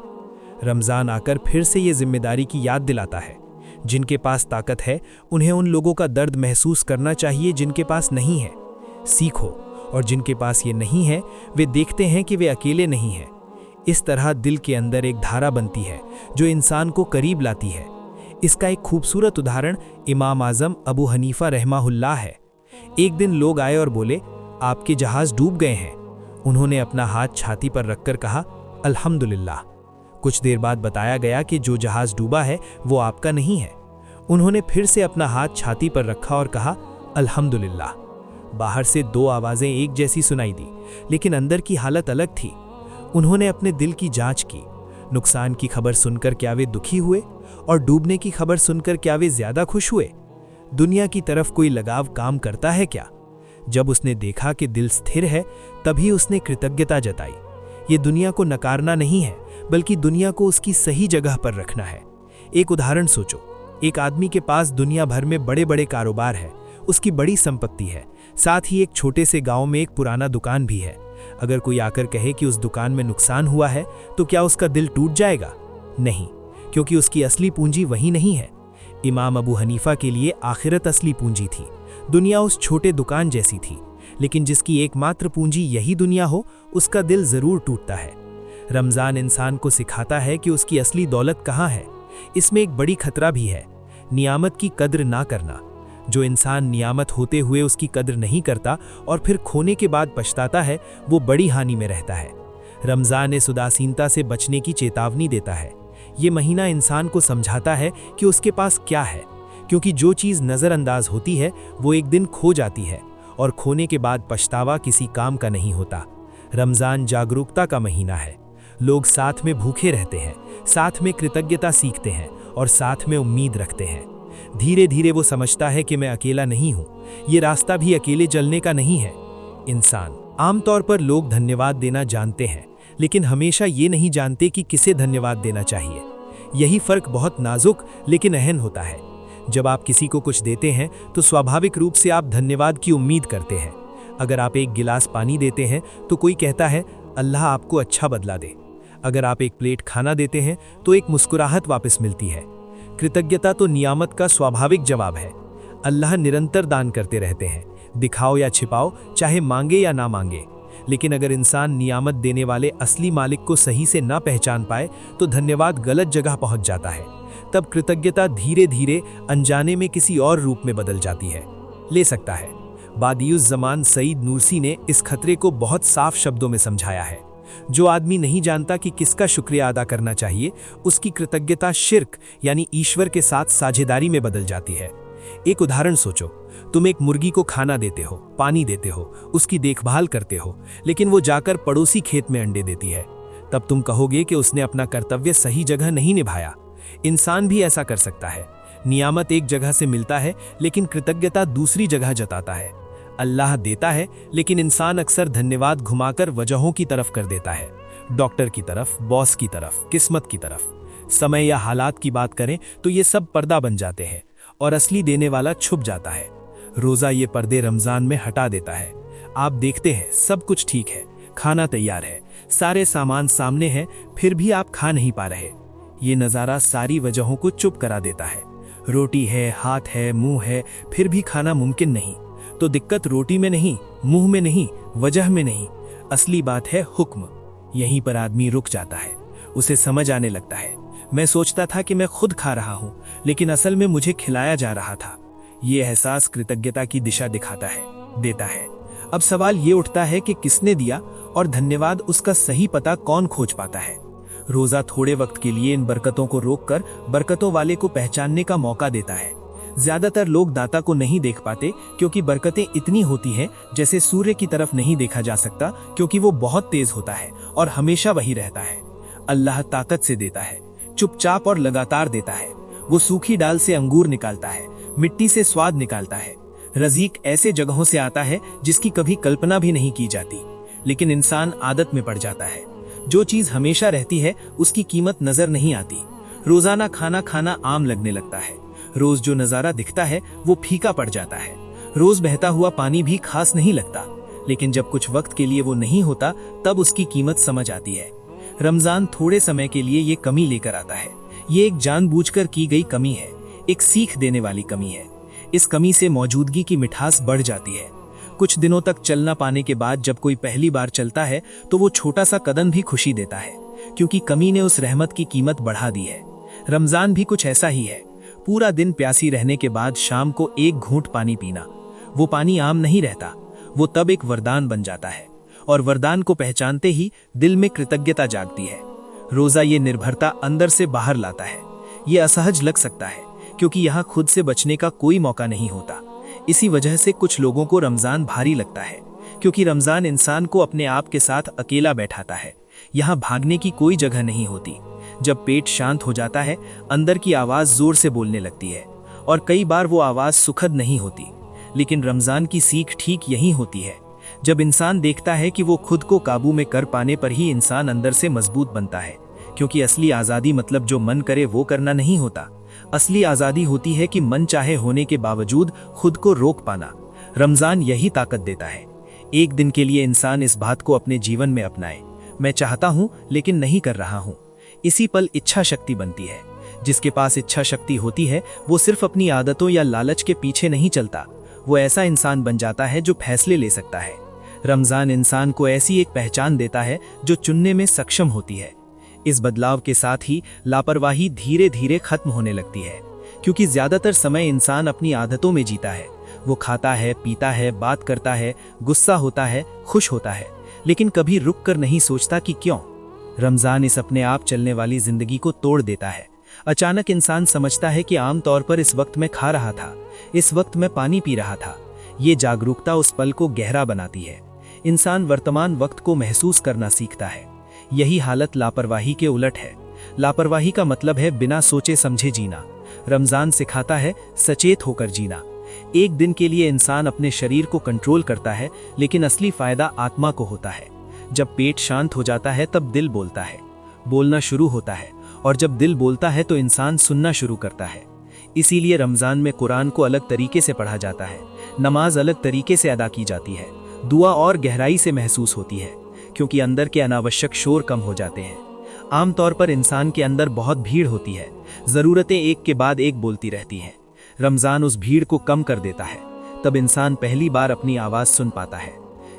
रमज़ान आकर फिर से ये जिम्मेदारी की याद दिलाता है। जिनके पास ताकत है, उन्हें उन लोगों का दर्द महसूस करना चाहिए जिनके पास नहीं है। सीखो, और जिनके पास ये नहीं है, वे देखते हैं कि वे अकेले नहीं हैं। इस तरह दिल के अंदर एक धारा बनती है जो इंसान को करीब लाती है। इसका एक खूबसूरत उदाहरण इमाम आज़म अबू हनीफा रहमाहुल्लाह है। एक दिन लोग आए और बोले, आपके जहाज डूब गए हैं। उन्होंने अपना हाथ छाती पर रखकर कहा, अल्हम्दुलिल्लाह। कुछ देर बाद बताया गया कि जो जहाज डूबा है वो आपका नहीं है। उन्होंने फिर से अपना हाथ छाती पर रखा और कहा, अल्हम्दुलिल्लाह। बाहर से दो आवाज़ें एक जैसी सुनाई दी, लेकिन अंदर की हालत अलग थी। उन्होंने अपने दिल की जांच की। नुकसान की खबर सुनकर क्या वे दुखी हुए, और डूबने की खबर सुनकर क्या वे ज्यादा खुश हुए? दुनिया की तरफ कोई लगाव काम करता है क्या? जब उसने देखा कि दिल स्थिर है, तभी उसने कृतज्ञता जताई। ये दुनिया को नकारना नहीं है, बल्कि दुनिया को उसकी सही जगह पर रखना है। एक उदाहरण सोचो, एक आदमी के पास दुनिया भर में बड़े बड़े कारोबार है, उसकी बड़ी संपत्ति है, साथ ही एक छोटे से गांव में एक पुराना दुकान भी है। अगर कोई आकर कहे कि उस दुकान में नुकसान हुआ है, तो क्या उसका दिल टूट जाएगा? नहीं, क्योंकि उसकी असली पूंजी वही नहीं है। इमाम अबू हनीफा के लिए आखिरत असली पूंजी थी। दुनिया उस छोटे दुकान जैसी थी, लेकिन जिसकी एकमात्र पूंजी यही दुनिया हो, उसका दिल जरूर टूटता है। रमज़ान इंसान को सिखाता है कि उसकी असली दौलत कहाँ है। इसमें एक बड़ी खतरा भी है, नियामत की कद्र ना करना। जो इंसान नियामत होते हुए उसकी कद्र नहीं करता और फिर खोने के बाद पछताता है, वो बड़ी हानि में रहता है। रमज़ान इस उदासीनता से बचने की चेतावनी देता है। ये महीना इंसान को समझाता है कि उसके पास क्या है, क्योंकि जो चीज़ नज़रअंदाज होती है वो एक दिन खो जाती है, और खोने के बाद पछतावा किसी काम का नहीं होता। रमज़ान जागरूकता का महीना है। लोग साथ में भूखे रहते हैं, साथ में कृतज्ञता सीखते हैं और साथ में उम्मीद रखते हैं। धीरे धीरे वो समझता है कि मैं अकेला नहीं हूँ, ये रास्ता भी अकेले चलने का नहीं है। इंसान आमतौर पर लोग धन्यवाद देना जानते हैं, लेकिन हमेशा ये नहीं जानते कि किसे धन्यवाद देना चाहिए। यही फर्क बहुत नाजुक लेकिन अहम होता है। जब आप किसी को कुछ देते हैं तो स्वाभाविक रूप से आप धन्यवाद की उम्मीद करते हैं। अगर आप एक गिलास पानी देते हैं तो कोई कहता है, अल्लाह आपको अच्छा बदला दे। अगर आप एक प्लेट खाना देते हैं तो एक मुस्कुराहट वापस मिलती है। कृतज्ञता तो नियामत का स्वाभाविक जवाब है। अल्लाह निरंतर दान करते रहते हैं, दिखाओ या छिपाओ, चाहे मांगे या ना मांगे। लेकिन अगर इंसान नियामत देने वाले असली मालिक को सही से ना पहचान पाए तो धन्यवाद गलत जगह पहुंच जाता है। तब कृतज्ञता धीरे धीरे अनजाने में किसी और रूप में बदल जाती है, ले सकता है। बादियुज़ ज़मान सईद नूरसी ने इस खतरे को बहुत साफ शब्दों में समझाया है। जो आदमी नहीं जानता कि किसका शुक्रिया अदा करना चाहिए, उसकी कृतज्ञता शिर्क यानी ईश्वर के साथ साझेदारी में बदल जाती है। एक उदाहरण सोचो, तुम एक मुर्गी को खाना देते हो, पानी देते हो, उसकी देखभाल करते हो, लेकिन वो जाकर पड़ोसी खेत में अंडे देती है। तब तुम कहोगे कि उसने अपना कर्तव्य सही जगह नहीं निभाया। इंसान भी ऐसा कर सकता है, नियामत एक जगह से मिलता है लेकिन कृतज्ञता दूसरी जगह जताता है। अल्लाह देता है लेकिन इंसान अक्सर धन्यवाद घुमाकर वजहों की तरफ कर देता है, डॉक्टर की तरफ, बॉस की तरफ, किस्मत की तरफ। समय या हालात की बात करें तो ये सब पर्दा बन जाते हैं और असली देने वाला छुप जाता है। रोज़ा ये पर्दे रमज़ान में हटा देता है। आप देखते हैं सब कुछ ठीक है, खाना तैयार है, सारे सामान सामने हैं, फिर भी आप खा नहीं पा रहे। ये नज़ारा सारी वजहों को चुप करा देता है। रोटी है, हाथ है, मुंह है, फिर भी खाना मुमकिन नहीं। तो दिक्कत रोटी में नहीं, मुंह में नहीं, वजह में नहीं, असली बात है हुक्म। यहीं पर आदमी रुक जाता है, उसे समझ आने लगता है, मैं सोचता था कि मैं खुद खा रहा हूं, लेकिन असल में मुझे खिलाया जा रहा था। ये एहसास कृतज्ञता की दिशा दिखाता है, देता है। अब सवाल ये उठता है कि किसने दिया और धन्यवाद उसका सही पता कौन खोज पाता है। रोजा थोड़े वक्त के लिए इन बरकतों को रोककर बरकतों वाले को पहचानने का मौका देता है। ज्यादातर लोग दाता को नहीं देख पाते क्योंकि बरकतें इतनी होती हैं जैसे सूर्य की तरफ नहीं देखा जा सकता, क्योंकि वो बहुत तेज होता है और हमेशा वही रहता है। अल्लाह ताकत से देता है, चुपचाप और लगातार देता है। वो सूखी डाल से अंगूर निकालता है, मिट्टी से स्वाद निकालता है। रज़ीक ऐसे जगहों से आता है जिसकी कभी कल्पना भी नहीं की जाती, लेकिन इंसान आदत में पड़ जाता है। जो चीज हमेशा रहती है उसकी कीमत नजर नहीं आती। रोजाना खाना खाना आम लगने लगता है। रोज जो नजारा दिखता है वो फीका पड़ जाता है। रोज बहता हुआ पानी भी खास नहीं लगता, लेकिन जब कुछ वक्त के लिए वो नहीं होता तब उसकी कीमत समझ आती है। रमजान थोड़े समय के लिए ये कमी लेकर आता है। ये एक जानबूझकर की गई कमी है, एक सीख देने वाली कमी है। इस कमी से मौजूदगी की मिठास बढ़ जाती है। कुछ दिनों तक चलना पाने के बाद जब कोई पहली बार चलता है तो वो छोटा सा कदम भी खुशी देता है, क्योंकि कमी ने उस रहमत की कीमत बढ़ा दी है। रमजान भी कुछ ऐसा ही है। पूरा दिन प्यासी रहने के बाद शाम को एक घूंट पानी पीना। वो पानी आम नहीं रहता, वो तब एक वरदान बन जाता है, और वरदान को पहचानते ही दिल में कृतज्ञता जागती है। रोजा ये निर्भरता अंदर से बाहर लाता है। ये असहज लग सकता है क्योंकि यहाँ खुद से बचने का कोई मौका नहीं होता। इसी वजह से कुछ लोगों को रमजान भारी लगता है, क्योंकि रमजान इंसान को अपने आप के साथ अकेला बैठाता है। यहाँ भागने की कोई जगह नहीं होती। जब पेट शांत हो जाता है, अंदर की आवाज जोर से बोलने लगती है, और कई बार वो आवाज सुखद नहीं होती। लेकिन रमजान की सीख ठीक यही होती है। जब इंसान देखता है कि वो खुद को काबू में कर पाने पर ही इंसान अंदर से मजबूत बनता है, क्योंकि असली आजादी मतलब जो मन करे वो करना नहीं होता। असली आजादी होती है कि मन चाहे होने के बावजूद खुद को रोक पाना। रमजान यही ताकत देता है। एक दिन के लिए इंसान इस बात को अपने जीवन में अपनाए, मैं चाहता हूं लेकिन नहीं कर रहा हूं। इसी पल इच्छा शक्ति बनती है। जिसके पास इच्छा शक्ति होती है वो सिर्फ अपनी आदतों या लालच के पीछे नहीं चलता, वो ऐसा इंसान बन जाता है जो फैसले ले सकता है। रमजान इंसान को ऐसी एक पहचान देता है जो चुनने में सक्षम होती है। इस बदलाव के साथ ही लापरवाही धीरे धीरे खत्म होने लगती है, क्योंकि ज्यादातर समय इंसान अपनी आदतों में जीता है। वो खाता है, पीता है, बात करता है, गुस्सा होता है, खुश होता है, लेकिन कभी रुक कर नहीं सोचता कि क्यों। रमजान इस अपने आप चलने वाली जिंदगी को तोड़ देता है। अचानक इंसान समझता है कि आमतौर पर इस वक्त मैं खा रहा था, इस वक्त मैं पानी पी रहा था। ये जागरूकता उस पल को गहरा बनाती है। इंसान वर्तमान वक्त को महसूस करना सीखता है। यही हालत लापरवाही के उलट है। लापरवाही का मतलब है बिना सोचे समझे जीना। रमजान सिखाता है सचेत होकर जीना। एक दिन के लिए इंसान अपने शरीर को कंट्रोल करता है, लेकिन असली फायदा आत्मा को होता है। जब पेट शांत हो जाता है तब दिल बोलता है, बोलना शुरू होता है, और जब दिल बोलता है तो इंसान सुनना शुरू करता है। इसीलिए रमजान में कुरान को अलग तरीके से पढ़ा जाता है, नमाज अलग तरीके से अदा की जाती है, दुआ और गहराई से महसूस होती है, क्योंकि अंदर के अनावश्यक शोर कम हो जाते हैं। आमतौर पर इंसान के अंदर बहुत भीड़ होती है, जरूरतें एक के बाद एक बोलती रहती हैं। रमजान उस भीड़ को कम कर देता है। तब इंसान पहली बार अपनी आवाज सुन पाता है।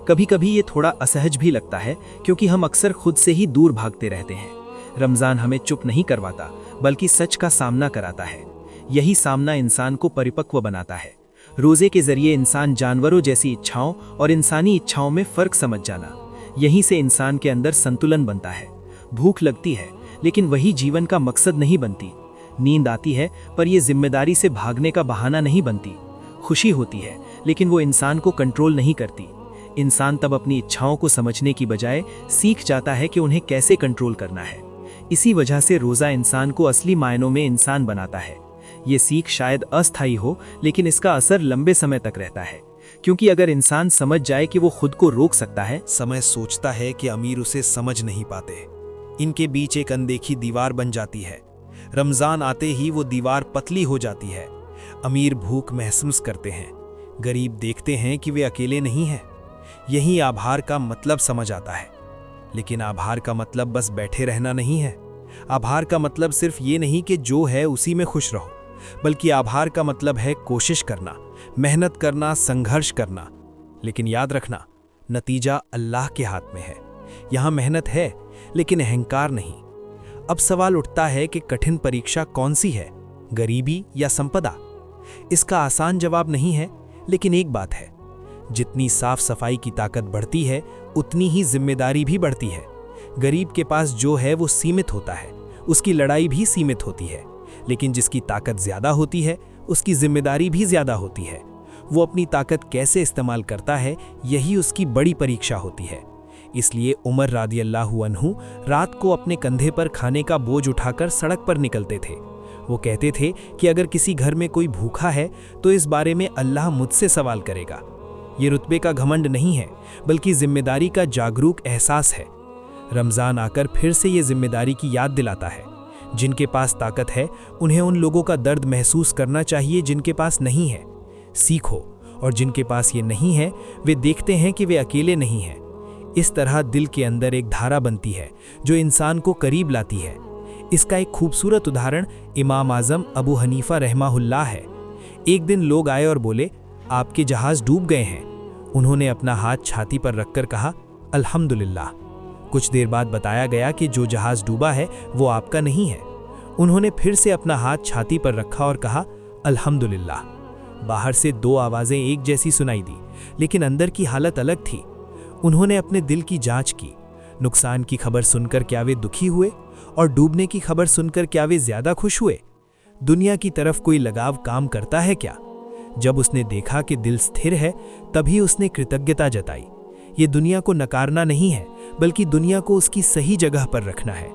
कभी कभी ये थोड़ा असहज भी लगता है, क्योंकि हम अक्सर खुद से ही दूर भागते रहते हैं। रमजान हमें चुप नहीं करवाता, बल्कि सच का सामना कराता है। यही सामना इंसान को परिपक्व बनाता है। रोजे के जरिए इंसान जानवरों जैसी इच्छाओं और इंसानी इच्छाओं में फर्क समझ जाना। यहीं से इंसान के अंदर संतुलन बनता है। भूख लगती है, लेकिन वही जीवन का मकसद नहीं बनती। नींद आती है, पर यह जिम्मेदारी से भागने का बहाना नहीं बनती। खुशी होती है, लेकिन वो इंसान को कंट्रोल नहीं करती। इंसान तब अपनी इच्छाओं को समझने की बजाय सीख जाता है कि उन्हें कैसे कंट्रोल करना है। इसी वजह से रोजा इंसान को असली मायनों में इंसान बनाता है। ये सीख शायद अस्थायी हो, लेकिन इसका असर लंबे समय तक रहता है, क्योंकि अगर इंसान समझ जाए कि वो खुद को रोक सकता है। समय सोचता है कि अमीर उसे समझ नहीं पाते। इनके बीच एक अनदेखी दीवार बन जाती है। रमजान आते ही वो दीवार पतली हो जाती है। अमीर भूख महसूस करते हैं, गरीब देखते हैं कि वे अकेले नहीं हैं। यही आभार का मतलब समझ आता है। लेकिन आभार का मतलब बस बैठे रहना नहीं है। आभार का मतलब सिर्फ ये नहीं कि जो है उसी में खुश रहो, बल्कि आभार का मतलब है कोशिश करना, मेहनत करना, संघर्ष करना। लेकिन याद रखना, नतीजा अल्लाह के हाथ में है। यहां मेहनत है, लेकिन अहंकार नहीं। अब सवाल उठता है कि कठिन परीक्षा कौन सी है, गरीबी या संपदा? इसका आसान जवाब नहीं है, लेकिन एक बात है, जितनी साफ सफाई की ताकत बढ़ती है, उतनी ही जिम्मेदारी भी बढ़ती है। गरीब के पास जो है वो सीमित होता है, उसकी लड़ाई भी सीमित होती है। लेकिन जिसकी ताकत ज्यादा होती है, उसकी जिम्मेदारी भी ज्यादा होती है। वो अपनी ताकत कैसे इस्तेमाल करता है, यही उसकी बड़ी परीक्षा होती है। इसलिए उमर रादियल्लाहु अन्हु रात को अपने कंधे पर खाने का बोझ उठाकर सड़क पर निकलते थे। वो कहते थे कि अगर किसी घर में कोई भूखा है तो इस बारे में अल्लाह मुझसे सवाल करेगा। ये रुतबे का घमंड नहीं है, बल्कि जिम्मेदारी का जागरूक एहसास है। रमज़ान आकर फिर से ये जिम्मेदारी की याद दिलाता है। जिनके पास ताकत है, उन्हें उन लोगों का दर्द महसूस करना चाहिए जिनके पास नहीं है। सीखो, और जिनके पास ये नहीं है, वे देखते हैं कि वे अकेले नहीं हैं। इस तरह दिल के अंदर एक धारा बनती है जो इंसान को करीब लाती है। इसका एक खूबसूरत उदाहरण इमाम आज़म अबू हनीफा रहमाहुल्लाह है। एक दिन लोग आए और बोले, आपके जहाज डूब गए हैं। उन्होंने अपना हाथ छाती पर रखकर कहा, अल्हम्दुलिल्लाह। कुछ देर बाद बताया गया कि जो जहाज डूबा है वो आपका नहीं है। उन्होंने फिर से अपना हाथ छाती पर रखा और कहा, अल्हम्दुलिल्लाह। बाहर से दो आवाज़ें एक जैसी सुनाई दी, लेकिन अंदर की हालत अलग थी। उन्होंने अपने दिल की जांच की। नुकसान की खबर सुनकर क्या वे दुखी हुए, और डूबने की खबर सुनकर क्या वे ज्यादा खुश हुए? दुनिया की तरफ कोई लगाव काम करता है क्या? जब उसने देखा कि दिल स्थिर है, तभी उसने कृतज्ञता जताई। ये दुनिया को नकारना नहीं है, बल्कि दुनिया को उसकी सही जगह पर रखना है।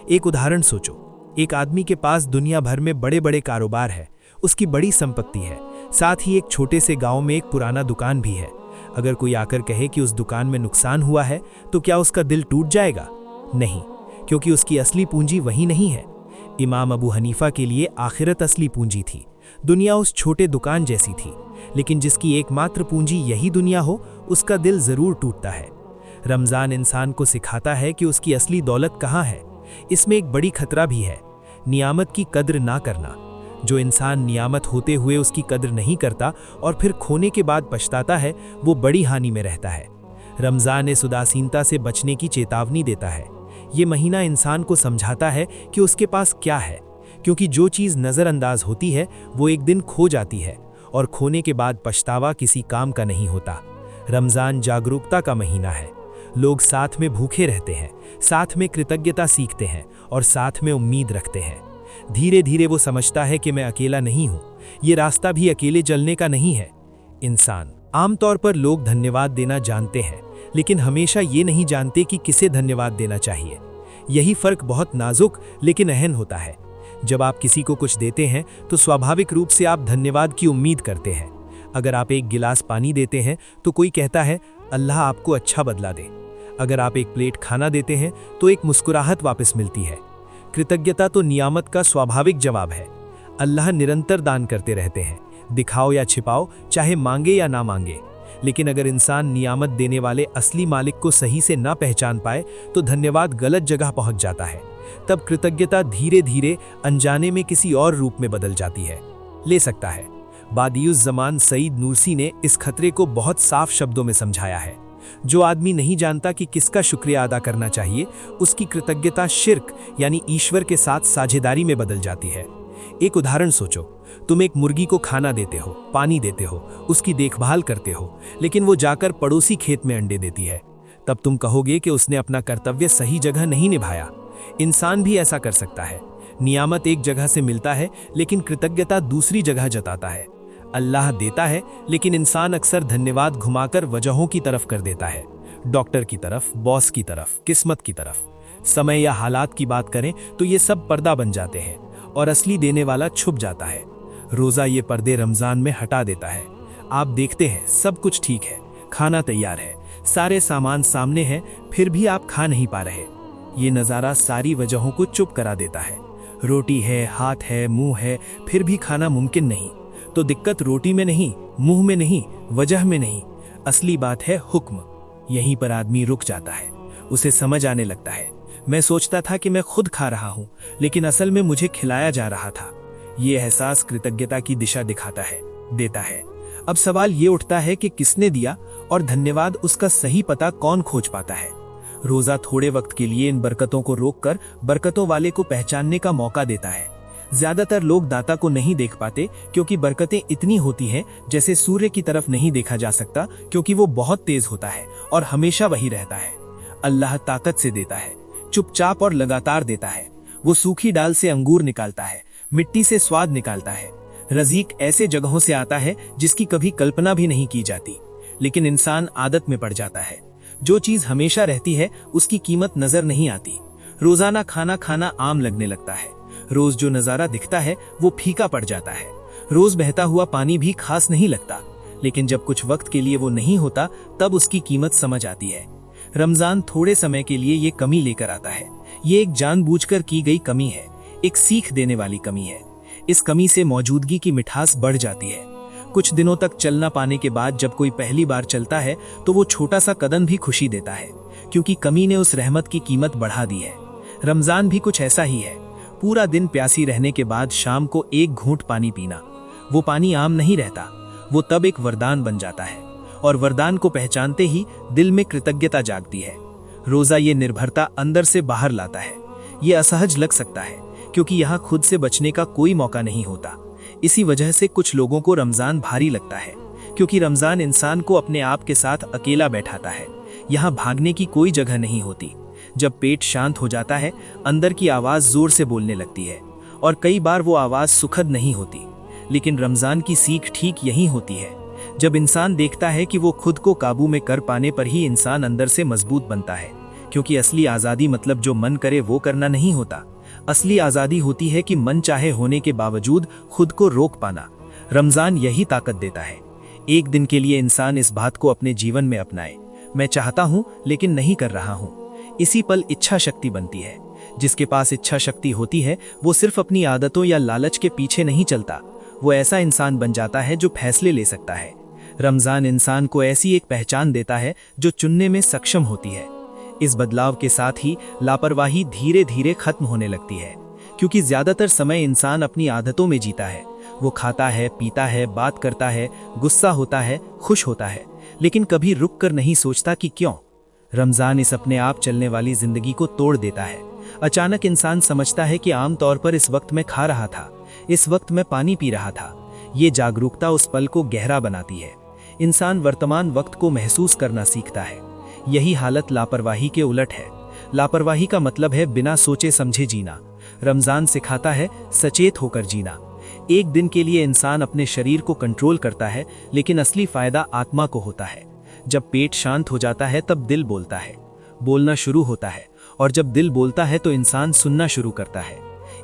एक उदाहरण सोचो, एक आदमी के पास दुनिया भर में बड़े बड़े कारोबार है, उसकी बड़ी संपत्ति है, साथ ही एक छोटे से गांव में एक पुराना दुकान भी है। अगर कोई आकर कहे कि उस दुकान में नुकसान हुआ है, तो क्या उसका दिल टूट जाएगा? नहीं, क्योंकि उसकी असली पूंजी वही नहीं है। इमाम अबू हनीफा के लिए आखिरत असली पूंजी थी। दुनिया उस छोटे दुकान जैसी थी, लेकिन जिसकी एकमात्र पूंजी यही दुनिया हो, उसका दिल जरूर टूटता है। रमज़ान इंसान को सिखाता है कि उसकी असली दौलत कहाँ है। इसमें एक बड़ी खतरा भी है, नियामत की कद्र ना करना। जो इंसान नियामत होते हुए उसकी कद्र नहीं करता और फिर खोने के बाद पछताता है, वो बड़ी हानि में रहता है। रमज़ान इस उदासीनता से बचने की चेतावनी देता है। ये महीना इंसान को समझाता है कि उसके पास क्या है, क्योंकि जो चीज़ नज़रअंदाज होती है वो एक दिन खो जाती है, और खोने के बाद पछतावा किसी काम का नहीं होता। रमज़ान जागरूकता का महीना है। लोग साथ में भूखे रहते हैं, साथ में कृतज्ञता सीखते हैं और साथ में उम्मीद रखते हैं। धीरे धीरे वो समझता है कि मैं अकेला नहीं हूँ, ये रास्ता भी अकेले चलने का नहीं है। इंसान आमतौर पर लोग धन्यवाद देना जानते हैं, लेकिन हमेशा ये नहीं जानते कि किसे धन्यवाद देना चाहिए। यही फर्क बहुत नाजुक लेकिन अहम होता है। जब आप किसी को कुछ देते हैं तो स्वाभाविक रूप से आप धन्यवाद की उम्मीद करते हैं। अगर आप एक गिलास पानी देते हैं तो कोई कहता है, अल्लाह आपको अच्छा बदला दे। अगर आप एक प्लेट खाना देते हैं तो एक मुस्कुराहट वापस मिलती है। कृतज्ञता तो नियामत का स्वाभाविक जवाब है। अल्लाह निरंतर दान करते रहते हैं, दिखाओ या छिपाओ, चाहे मांगे या ना मांगे। लेकिन अगर इंसान नियामत देने वाले असली मालिक को सही से ना पहचान पाए तो धन्यवाद गलत जगह पहुंच जाता है। तब कृतज्ञता धीरे धीरे अनजाने में किसी और रूप में बदल जाती है, ले सकता है। बादियुज़ ज़मान सईद नूरसी ने इस खतरे को बहुत साफ शब्दों में समझाया है। जो आदमी नहीं जानता कि किसका शुक्रिया अदा करना चाहिए, उसकी कृतज्ञता शिर्क यानी ईश्वर के साथ साझेदारी में बदल जाती है। एक उदाहरण सोचो, तुम एक मुर्गी को खाना देते हो, पानी देते हो, उसकी देखभाल करते हो, लेकिन वो जाकर पड़ोसी खेत में अंडे देती है। तब तुम कहोगे कि उसने अपना कर्तव्य सही जगह नहीं निभाया। इंसान भी ऐसा कर सकता है। नियामत एक जगह से मिलता है, लेकिन कृतज्ञता दूसरी जगह जताता है। अल्लाह देता है, लेकिन इंसान अक्सर धन्यवाद घुमाकर वजहों की तरफ कर देता है। डॉक्टर की तरफ, बॉस की तरफ, किस्मत की तरफ। समय या हालात की बात करें तो ये सब पर्दा बन जाते हैं और असली देने वाला छुप जाता है। रोज़ा ये पर्दे रमज़ान में हटा देता है। आप देखते हैं सब कुछ ठीक है, खाना तैयार है, सारे सामान सामने हैं, फिर भी आप खा नहीं पा रहे। ये नज़ारा सारी वजहों को चुप करा देता है। रोटी है, हाथ है, मुंह है, फिर भी खाना मुमकिन नहीं। तो दिक्कत रोटी में नहीं, मुंह में नहीं, वजह में नहीं, असली बात है हुक्म। यहीं पर आदमी रुक जाता है, उसे समझ आने लगता है, मैं सोचता था कि मैं खुद खा रहा हूं, लेकिन असल में मुझे खिलाया जा रहा था। ये एहसास कृतज्ञता की दिशा दिखाता है, देता है। अब सवाल ये उठता है कि किसने दिया, और धन्यवाद उसका सही पता कौन खोज पाता है। रोजा थोड़े वक्त के लिए इन बरकतों को रोककर बरकतों वाले को पहचानने का मौका देता है। ज्यादातर लोग दाता को नहीं देख पाते क्योंकि बरकतें इतनी होती हैं जैसे सूर्य की तरफ नहीं देखा जा सकता, क्योंकि वो बहुत तेज होता है और हमेशा वही रहता है। अल्लाह ताकत से देता है, चुपचाप और लगातार देता है। वो सूखी डाल से अंगूर निकालता है, मिट्टी से स्वाद निकालता है। रज़ीक ऐसे जगहों से आता है जिसकी कभी कल्पना भी नहीं की जाती, लेकिन इंसान आदत में पड़ जाता है। जो चीज हमेशा रहती है उसकी कीमत नजर नहीं आती। रोजाना खाना खाना आम लगने लगता है। रोज जो नजारा दिखता है वो फीका पड़ जाता है। रोज बहता हुआ पानी भी खास नहीं लगता, लेकिन जब कुछ वक्त के लिए वो नहीं होता तब उसकी कीमत समझ आती है। रमजान थोड़े समय के लिए ये कमी लेकर आता है। ये एक जानबूझकर की गई कमी है, एक सीख देने वाली कमी है। इस कमी से मौजूदगी की मिठास बढ़ जाती है। कुछ दिनों तक चलना पाने के बाद जब कोई पहली बार चलता है तो वो छोटा सा कदम भी खुशी देता है, क्योंकि कमी ने उस रहमत की कीमत बढ़ा दी है। रमजान भी कुछ ऐसा ही है। पूरा दिन प्यासी रहने के बाद शाम को एक घूंट पानी पीना। वो पानी आम नहीं रहता, वो तब एक वरदान बन जाता है, और वरदान को पहचानते ही दिल में कृतज्ञता जागती है। रोजा ये निर्भरता अंदर से बाहर लाता है। ये असहज लग सकता है क्योंकि यहाँ खुद से बचने का कोई मौका नहीं होता। इसी वजह से कुछ लोगों को रमजान भारी लगता है, क्योंकि रमजान इंसान को अपने आप के साथ अकेला बैठाता है। यहाँ भागने की कोई जगह नहीं होती। जब पेट शांत हो जाता है, अंदर की आवाज जोर से बोलने लगती है, और कई बार वो आवाज सुखद नहीं होती। लेकिन रमजान की सीख ठीक यही होती है। जब इंसान देखता है कि वो खुद को काबू में कर पाने पर ही इंसान अंदर से मजबूत बनता है, क्योंकि असली आज़ादी मतलब जो मन करे वो करना नहीं होता। असली आज़ादी होती है कि मन चाहे होने के बावजूद खुद को रोक पाना। रमजान यही ताकत देता है। एक दिन के लिए इंसान इस बात को अपने जीवन में अपनाए, मैं चाहता हूं लेकिन नहीं कर रहा हूं। इसी पल इच्छा शक्ति बनती है। जिसके पास इच्छा शक्ति होती है वो सिर्फ अपनी आदतों या लालच के पीछे नहीं चलता, वो ऐसा इंसान बन जाता है जो फैसले ले सकता है। रमजान इंसान को ऐसी एक पहचान देता है जो चुनने में सक्षम होती है। इस बदलाव के साथ ही लापरवाही धीरे धीरे खत्म होने लगती है, क्योंकि ज्यादातर समय इंसान अपनी आदतों में जीता है। वो खाता है, पीता है, बात करता है, गुस्सा होता है, खुश होता है, लेकिन कभी रुक कर नहीं सोचता कि क्यों। रमजान इस अपने आप चलने वाली जिंदगी को तोड़ देता है। अचानक इंसान समझता है कि आम तौर पर इस वक्त मैं खा रहा था, इस वक्त मैं पानी पी रहा था। ये जागरूकता उस पल को गहरा बनाती है। इंसान वर्तमान वक्त को महसूस करना सीखता है। यही हालत लापरवाही के उलट है। लापरवाही का मतलब है बिना सोचे समझे जीना। रमजान सिखाता है सचेत होकर जीना। एक दिन के लिए इंसान अपने शरीर को कंट्रोल करता है, लेकिन असली फायदा आत्मा को होता है। जब पेट शांत हो जाता है तब दिल बोलता है, बोलना शुरू होता है, और जब दिल बोलता है तो इंसान सुनना शुरू करता है।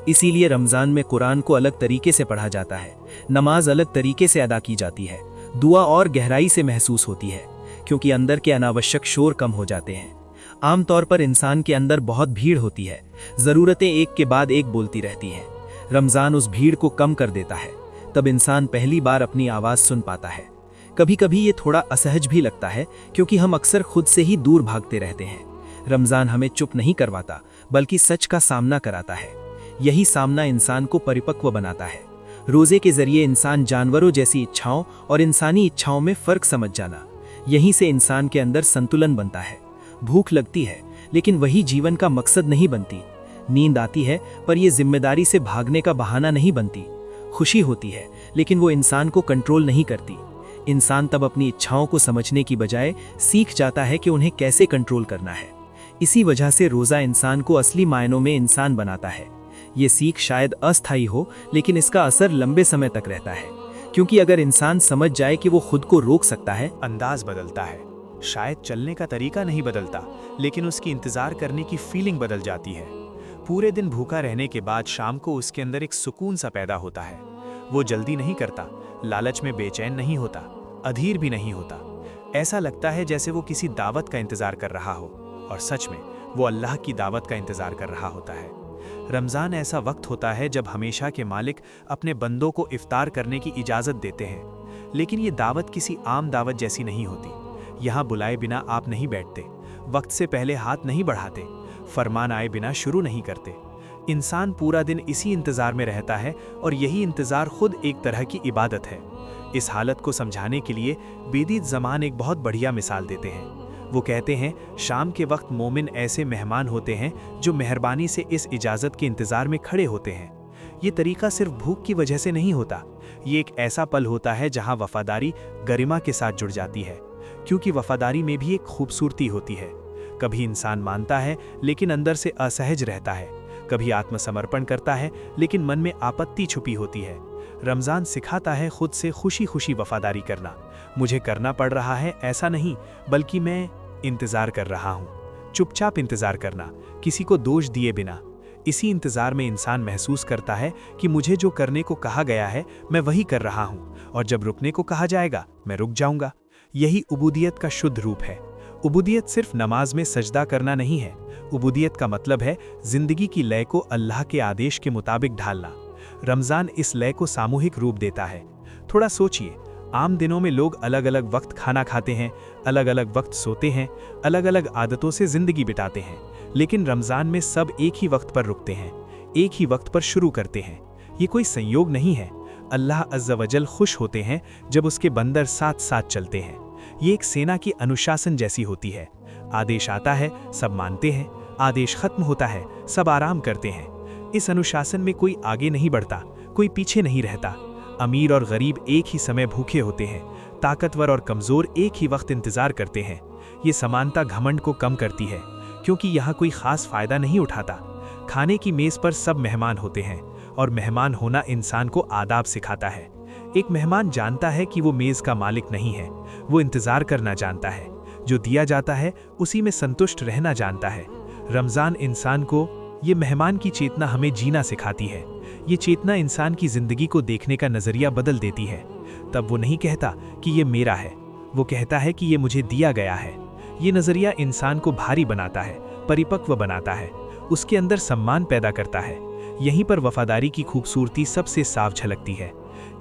इसीलिए रमजान में कुरान को अलग तरीके से पढ़ा जाता है, नमाज अलग तरीके से अदा की जाती है, दुआ और गहराई से महसूस होती है, क्योंकि अंदर के अनावश्यक शोर कम हो जाते हैं। आमतौर पर इंसान के अंदर बहुत भीड़ होती है, जरूरतें एक के बाद एक बोलती रहती हैं। रमजान उस भीड़ को कम कर देता है। तब इंसान पहली बार अपनी आवाज सुन पाता है। कभी कभी ये थोड़ा असहज भी लगता है, क्योंकि हम अक्सर खुद से ही दूर भागते रहते हैं। रमजान हमें चुप नहीं करवाता, बल्कि सच का सामना कराता है। यही सामना इंसान को परिपक्व बनाता है। रोजे के जरिए इंसान जानवरों जैसी इच्छाओं और इंसानी इच्छाओं में फर्क समझ जाना। यहीं से इंसान के अंदर संतुलन बनता है। भूख लगती है, लेकिन वही जीवन का मकसद नहीं बनती। नींद आती है, पर यह जिम्मेदारी से भागने का बहाना नहीं बनती। खुशी होती है, लेकिन वो इंसान को कंट्रोल नहीं करती। इंसान तब अपनी इच्छाओं को समझने की बजाय सीख जाता है कि उन्हें कैसे कंट्रोल करना है। इसी वजह से रोजा इंसान को असली मायनों में इंसान बनाता है। ये सीख शायद अस्थायी हो, लेकिन इसका असर लंबे समय तक रहता है, क्योंकि अगर इंसान समझ जाए कि वो खुद को रोक सकता है, अंदाज बदलता है। शायद चलने का तरीका नहीं बदलता, लेकिन उसकी इंतजार करने की फीलिंग बदल जाती है। पूरे दिन भूखा रहने के बाद शाम को उसके अंदर एक सुकून सा पैदा होता है। वो जल्दी नहीं करता, लालच में बेचैन नहीं होता, अधीर भी नहीं होता। ऐसा लगता है जैसे वो किसी दावत का इंतजार कर रहा हो, और सच में वो अल्लाह की दावत का इंतजार कर रहा होता है। रमज़ान ऐसा वक्त होता है जब हमेशा के मालिक अपने बंदों को इफ्तार करने की इजाज़त देते हैं, लेकिन ये दावत किसी आम दावत जैसी नहीं होती। यहाँ बुलाए बिना आप नहीं बैठते, वक्त से पहले हाथ नहीं बढ़ाते, फरमान आए बिना शुरू नहीं करते। इंसान पूरा दिन इसी इंतज़ार में रहता है, और यही इंतज़ार खुद एक तरह की इबादत है। इस हालत को समझाने के लिए बेदीद ज़मान एक बहुत बढ़िया मिसाल देते हैं। वो कहते हैं, शाम के वक्त मोमिन ऐसे मेहमान होते हैं जो मेहरबानी से इस इजाज़त के इंतज़ार में खड़े होते हैं। ये तरीका सिर्फ भूख की वजह से नहीं होता, ये एक ऐसा पल होता है जहां वफादारी गरिमा के साथ जुड़ जाती है, क्योंकि वफादारी में भी एक खूबसूरती होती है। कभी इंसान मानता है लेकिन अंदर से असहज रहता है, कभी आत्मसमर्पण करता है लेकिन मन में आपत्ति छुपी होती है। रमज़ान सिखाता है खुद से खुशी खुशी वफादारी करना। मुझे करना पड़ रहा है ऐसा नहीं, बल्कि मैं इंतज़ार कर रहा हूँ। चुपचाप इंतज़ार करना, किसी को दोष दिए बिना। इसी इंतज़ार में इंसान महसूस करता है कि मुझे जो करने को कहा गया है मैं वही कर रहा हूँ, और जब रुकने को कहा जाएगा मैं रुक जाऊँगा। यही उबूदियत का शुद्ध रूप है। उबूदियत सिर्फ नमाज में सजदा करना नहीं है। उबूदियत का मतलब है जिंदगी की लय को अल्लाह के आदेश के मुताबिक ढालना। रमज़ान इस लय को सामूहिक रूप देता है। थोड़ा सोचिए, आम दिनों में लोग अलग अलग वक्त खाना खाते हैं, अलग अलग वक्त सोते हैं, अलग अलग आदतों से ज़िंदगी बिताते हैं, लेकिन रमज़ान में सब एक ही वक्त पर रुकते हैं, एक ही वक्त पर शुरू करते हैं। ये कोई संयोग नहीं है। अल्लाह अज़्ज़ा वजल खुश होते हैं जब उसके बंदर साथ साथ चलते हैं। ये एक सेना की अनुशासन जैसी होती है। आदेश आता है, सब मानते हैं, आदेश खत्म होता है, सब आराम करते हैं। इस अनुशासन में कोई आगे नहीं बढ़ता, कोई पीछे नहीं रहता। अमीर और गरीब एक ही समय भूखे होते हैं, ताकतवर और कमज़ोर एक ही वक्त इंतज़ार करते हैं। ये समानता घमंड को कम करती है, क्योंकि यहाँ कोई ख़ास फ़ायदा नहीं उठाता। खाने की मेज़ पर सब मेहमान होते हैं, और मेहमान होना इंसान को आदाब सिखाता है। एक मेहमान जानता है कि वो मेज़ का मालिक नहीं है, वो इंतज़ार करना जानता है। जो दिया जाता है उसी में संतुष्ट रहना जानता है। रमज़ान इंसान को ये मेहमान की चेतना हमें जीना सिखाती है। ये चेतना इंसान की ज़िंदगी को देखने का नज़रिया बदल देती है। तब वो नहीं कहता कि ये मेरा है, वो कहता है कि ये मुझे दिया गया है। ये नज़रिया इंसान को भारी बनाता है, परिपक्व बनाता है, उसके अंदर सम्मान पैदा करता है। यहीं पर वफादारी की खूबसूरती सबसे साफ झलकती है।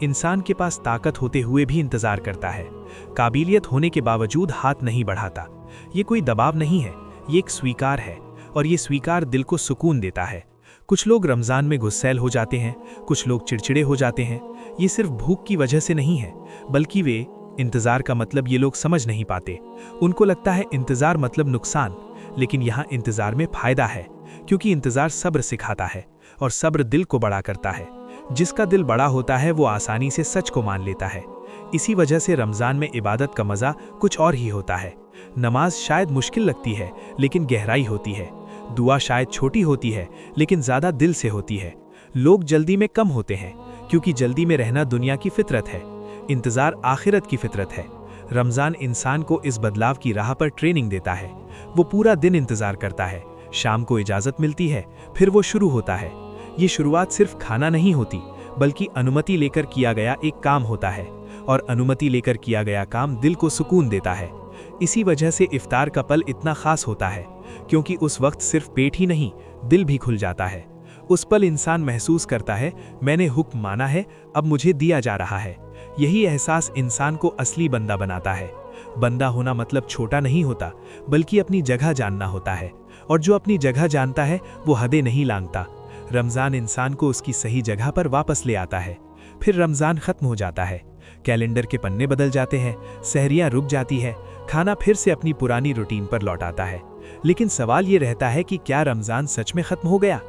इंसान के पास ताकत होते हुए भी इंतज़ार करता है, काबिलियत होने के बावजूद हाथ नहीं बढ़ाता। ये कोई दबाव नहीं है, ये एक स्वीकार है, और ये स्वीकार दिल को सुकून देता है। कुछ लोग रमज़ान में गुस्सैल हो जाते हैं, कुछ लोग चिड़चिड़े हो जाते हैं। ये सिर्फ भूख की वजह से नहीं है, बल्कि वे इंतज़ार का मतलब ये लोग समझ नहीं पाते। उनको लगता है इंतज़ार मतलब नुकसान, लेकिन यहाँ इंतज़ार में फ़ायदा है, क्योंकि इंतज़ार सब्र सिखाता है, और सब्र दिल को बड़ा करता है। जिसका दिल बड़ा होता है वो आसानी से सच को मान लेता है। इसी वजह से रमज़ान में इबादत का मज़ा कुछ और ही होता है। नमाज शायद मुश्किल लगती है, लेकिन गहराई होती है। दुआ शायद छोटी होती है, लेकिन ज़्यादा दिल से होती है। लोग जल्दी में कम होते हैं, क्योंकि जल्दी में रहना दुनिया की फितरत है, इंतज़ार आखिरत की फितरत है। रमज़ान इंसान को इस बदलाव की राह पर ट्रेनिंग देता है। वो पूरा दिन इंतज़ार करता है, शाम को इजाज़त मिलती है, फिर वो शुरू होता है। ये शुरुआत सिर्फ खाना नहीं होती, बल्कि अनुमति लेकर किया गया एक काम होता है, और अनुमति लेकर किया गया काम दिल को सुकून देता है। इसी वजह से इफ्तार का पल इतना खास होता है, क्योंकि उस वक्त सिर्फ पेट ही नहीं, दिल भी खुल जाता है। उस पल इंसान महसूस करता है, मैंने हुक्म माना है, अब मुझे दिया जा रहा है। यही एहसास इंसान को असली बंदा बनाता है। बंदा होना मतलब छोटा नहीं होता, बल्कि अपनी जगह जानना होता है, और जो अपनी जगह जानता है वो हदें नहीं लांघता। रमज़ान इंसान को उसकी सही जगह पर वापस ले आता है। फिर रमज़ान ख़त्म हो जाता है, कैलेंडर के पन्ने बदल जाते हैं, सहरियाँ रुक जाती है, खाना फिर से अपनी पुरानी रूटीन पर लौट आता है। लेकिन सवाल ये रहता है कि क्या रमज़ान सच में ख़त्म हो गया?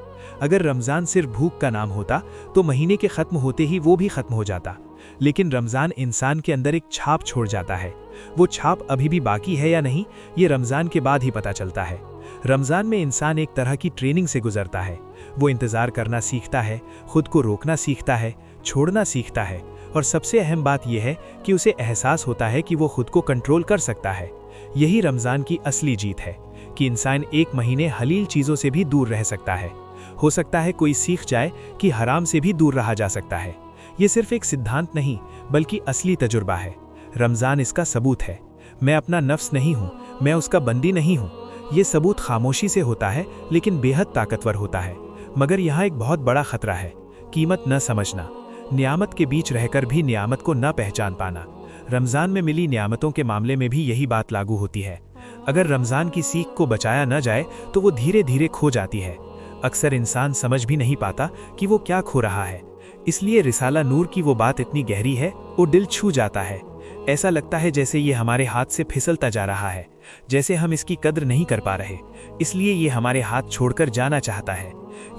अगर रमज़ान सिर्फ भूख का नाम होता तो महीने के ख़त्म होते ही वो भी ख़त्म हो जाता। लेकिन रमज़ान इंसान के अंदर एक छाप छोड़ जाता है। वो छाप अभी भी बाकी है या नहीं, ये रमज़ान के बाद ही पता चलता है। रमज़ान में इंसान एक तरह की ट्रेनिंग से गुजरता है। वो इंतज़ार करना सीखता है, खुद को रोकना सीखता है, छोड़ना सीखता है, और सबसे अहम बात यह है कि उसे एहसास होता है कि वो खुद को कंट्रोल कर सकता है। यही रमज़ान की असली जीत है कि इंसान एक महीने हलील चीज़ों से भी दूर रह सकता है। हो सकता है कोई सीख जाए कि हराम से भी दूर रहा जा सकता है। ये सिर्फ एक सिद्धांत नहीं बल्कि असली तजुर्बा है। रमज़ान इसका सबूत है। मैं अपना नफ्स नहीं हूँ, मैं उसका बंदी नहीं हूँ। ये सबूत खामोशी से होता है लेकिन बेहद ताकतवर होता है। मगर यहाँ एक बहुत बड़ा खतरा है, कीमत न समझना, नियामत के बीच रहकर भी नियामत को न पहचान पाना। रमज़ान में मिली नियामतों के मामले में भी यही बात लागू होती है। अगर रमज़ान की सीख को बचाया न जाए तो वो धीरे धीरे खो जाती है। अक्सर इंसान समझ भी नहीं पाता कि वो क्या खो रहा है। इसलिए रिसाला नूर की वो बात इतनी गहरी है, वो दिल छू जाता है। ऐसा लगता है जैसे ये हमारे हाथ से फिसलता जा रहा है, जैसे हम इसकी कद्र नहीं कर पा रहे, इसलिए ये हमारे हाथ छोड़कर जाना चाहता है।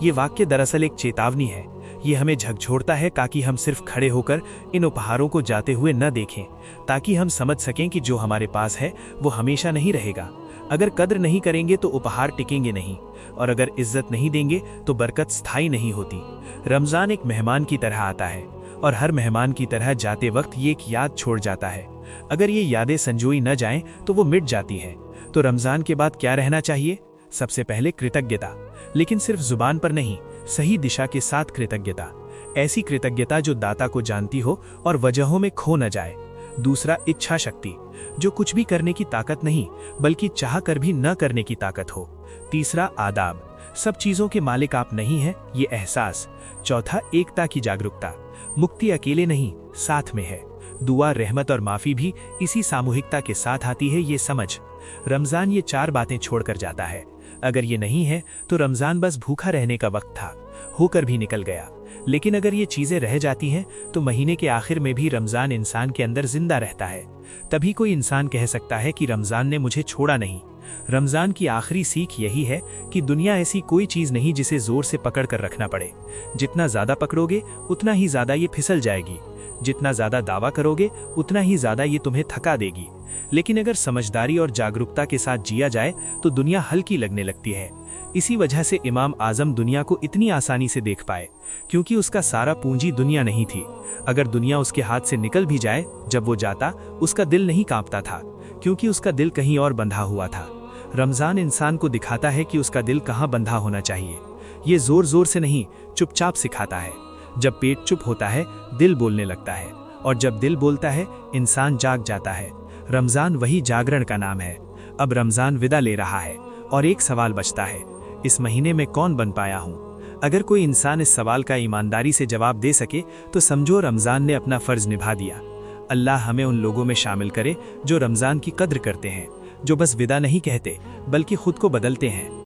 ये वाक्य दरअसल एक चेतावनी है। ये हमें झकझोरता है ताकि हम सिर्फ खड़े होकर इन उपहारों को जाते हुए न देखें, ताकि हम समझ सकें कि जो हमारे पास है वो हमेशा नहीं रहेगा। अगर कद्र नहीं करेंगे तो उपहार टिकेंगे नहीं, और अगर इज्जत नहीं देंगे तो बरकत स्थायी नहीं होती। रमज़ान एक मेहमान की तरह आता है और हर मेहमान की तरह जाते वक्त ये एक याद छोड़ जाता है। अगर ये यादें संजोई न जाएं तो वो मिट जाती हैं। तो रमज़ान के बाद क्या रहना चाहिए? सबसे पहले कृतज्ञता, लेकिन सिर्फ जुबान पर नहीं, सही दिशा के साथ कृतज्ञता। ऐसी कृतज्ञता जो दाता को जानती हो और वजहों में खो न जाए। दूसरा, इच्छा शक्ति, जो कुछ भी करने की ताकत नहीं बल्कि चाह कर भी न करने की ताकत हो। तीसरा, आदाब, सब चीज़ों के मालिक आप नहीं हैं, ये एहसास। चौथा, एकता की जागरूकता, मुक्ति अकेले नहीं साथ में है। दुआ, रहमत और माफ़ी भी इसी सामूहिकता के साथ आती है, ये समझ। रमज़ान ये 4 बातें छोड़कर जाता है। अगर ये नहीं है तो रमज़ान बस भूखा रहने का वक्त था, होकर भी निकल गया। लेकिन अगर ये चीज़ें रह जाती हैं तो महीने के आखिर में भी रमज़ान इंसान के अंदर जिंदा रहता है। तभी कोई इंसान कह सकता है कि रमज़ान ने मुझे छोड़ा नहीं। रमज़ान की आखिरी सीख यही है कि दुनिया ऐसी कोई चीज़ नहीं जिसे ज़ोर से पकड़ कर रखना पड़े। जितना ज़्यादा पकड़ोगे उतना ही ज़्यादा ये फिसल जाएगी। जितना ज़्यादा दावा करोगे उतना ही ज़्यादा ये तुम्हें थका देगी। लेकिन अगर समझदारी और जागरूकता के साथ जिया जाए तो दुनिया हल्की लगने लगती है। इसी वजह से इमाम आज़म दुनिया को इतनी आसानी से देख पाए, क्योंकि उसका सारा पूंजी दुनिया नहीं थी। अगर दुनिया उसके हाथ से निकल भी जाए, जब वो जाता उसका दिल नहीं कांपता था, क्योंकि उसका दिल कहीं और बंधा हुआ था। रमज़ान इंसान को दिखाता है कि उसका दिल कहाँ बंधा होना चाहिए। ये जोर जोर से नहीं, चुपचाप सिखाता है। जब पेट चुप होता है दिल बोलने लगता है, और जब दिल बोलता है इंसान जाग जाता है। रमज़ान वही जागरण का नाम है। अब रमज़ान विदा ले रहा है और एक सवाल बचता है, इस महीने में कौन बन पाया हूँ? अगर कोई इंसान इस सवाल का ईमानदारी से जवाब दे सके तो समझो रमज़ान ने अपना फ़र्ज़ निभा दिया। अल्लाह हमें उन लोगों में शामिल करे जो रमज़ान की कद्र करते हैं, जो बस विदा नहीं कहते बल्कि खुद को बदलते हैं।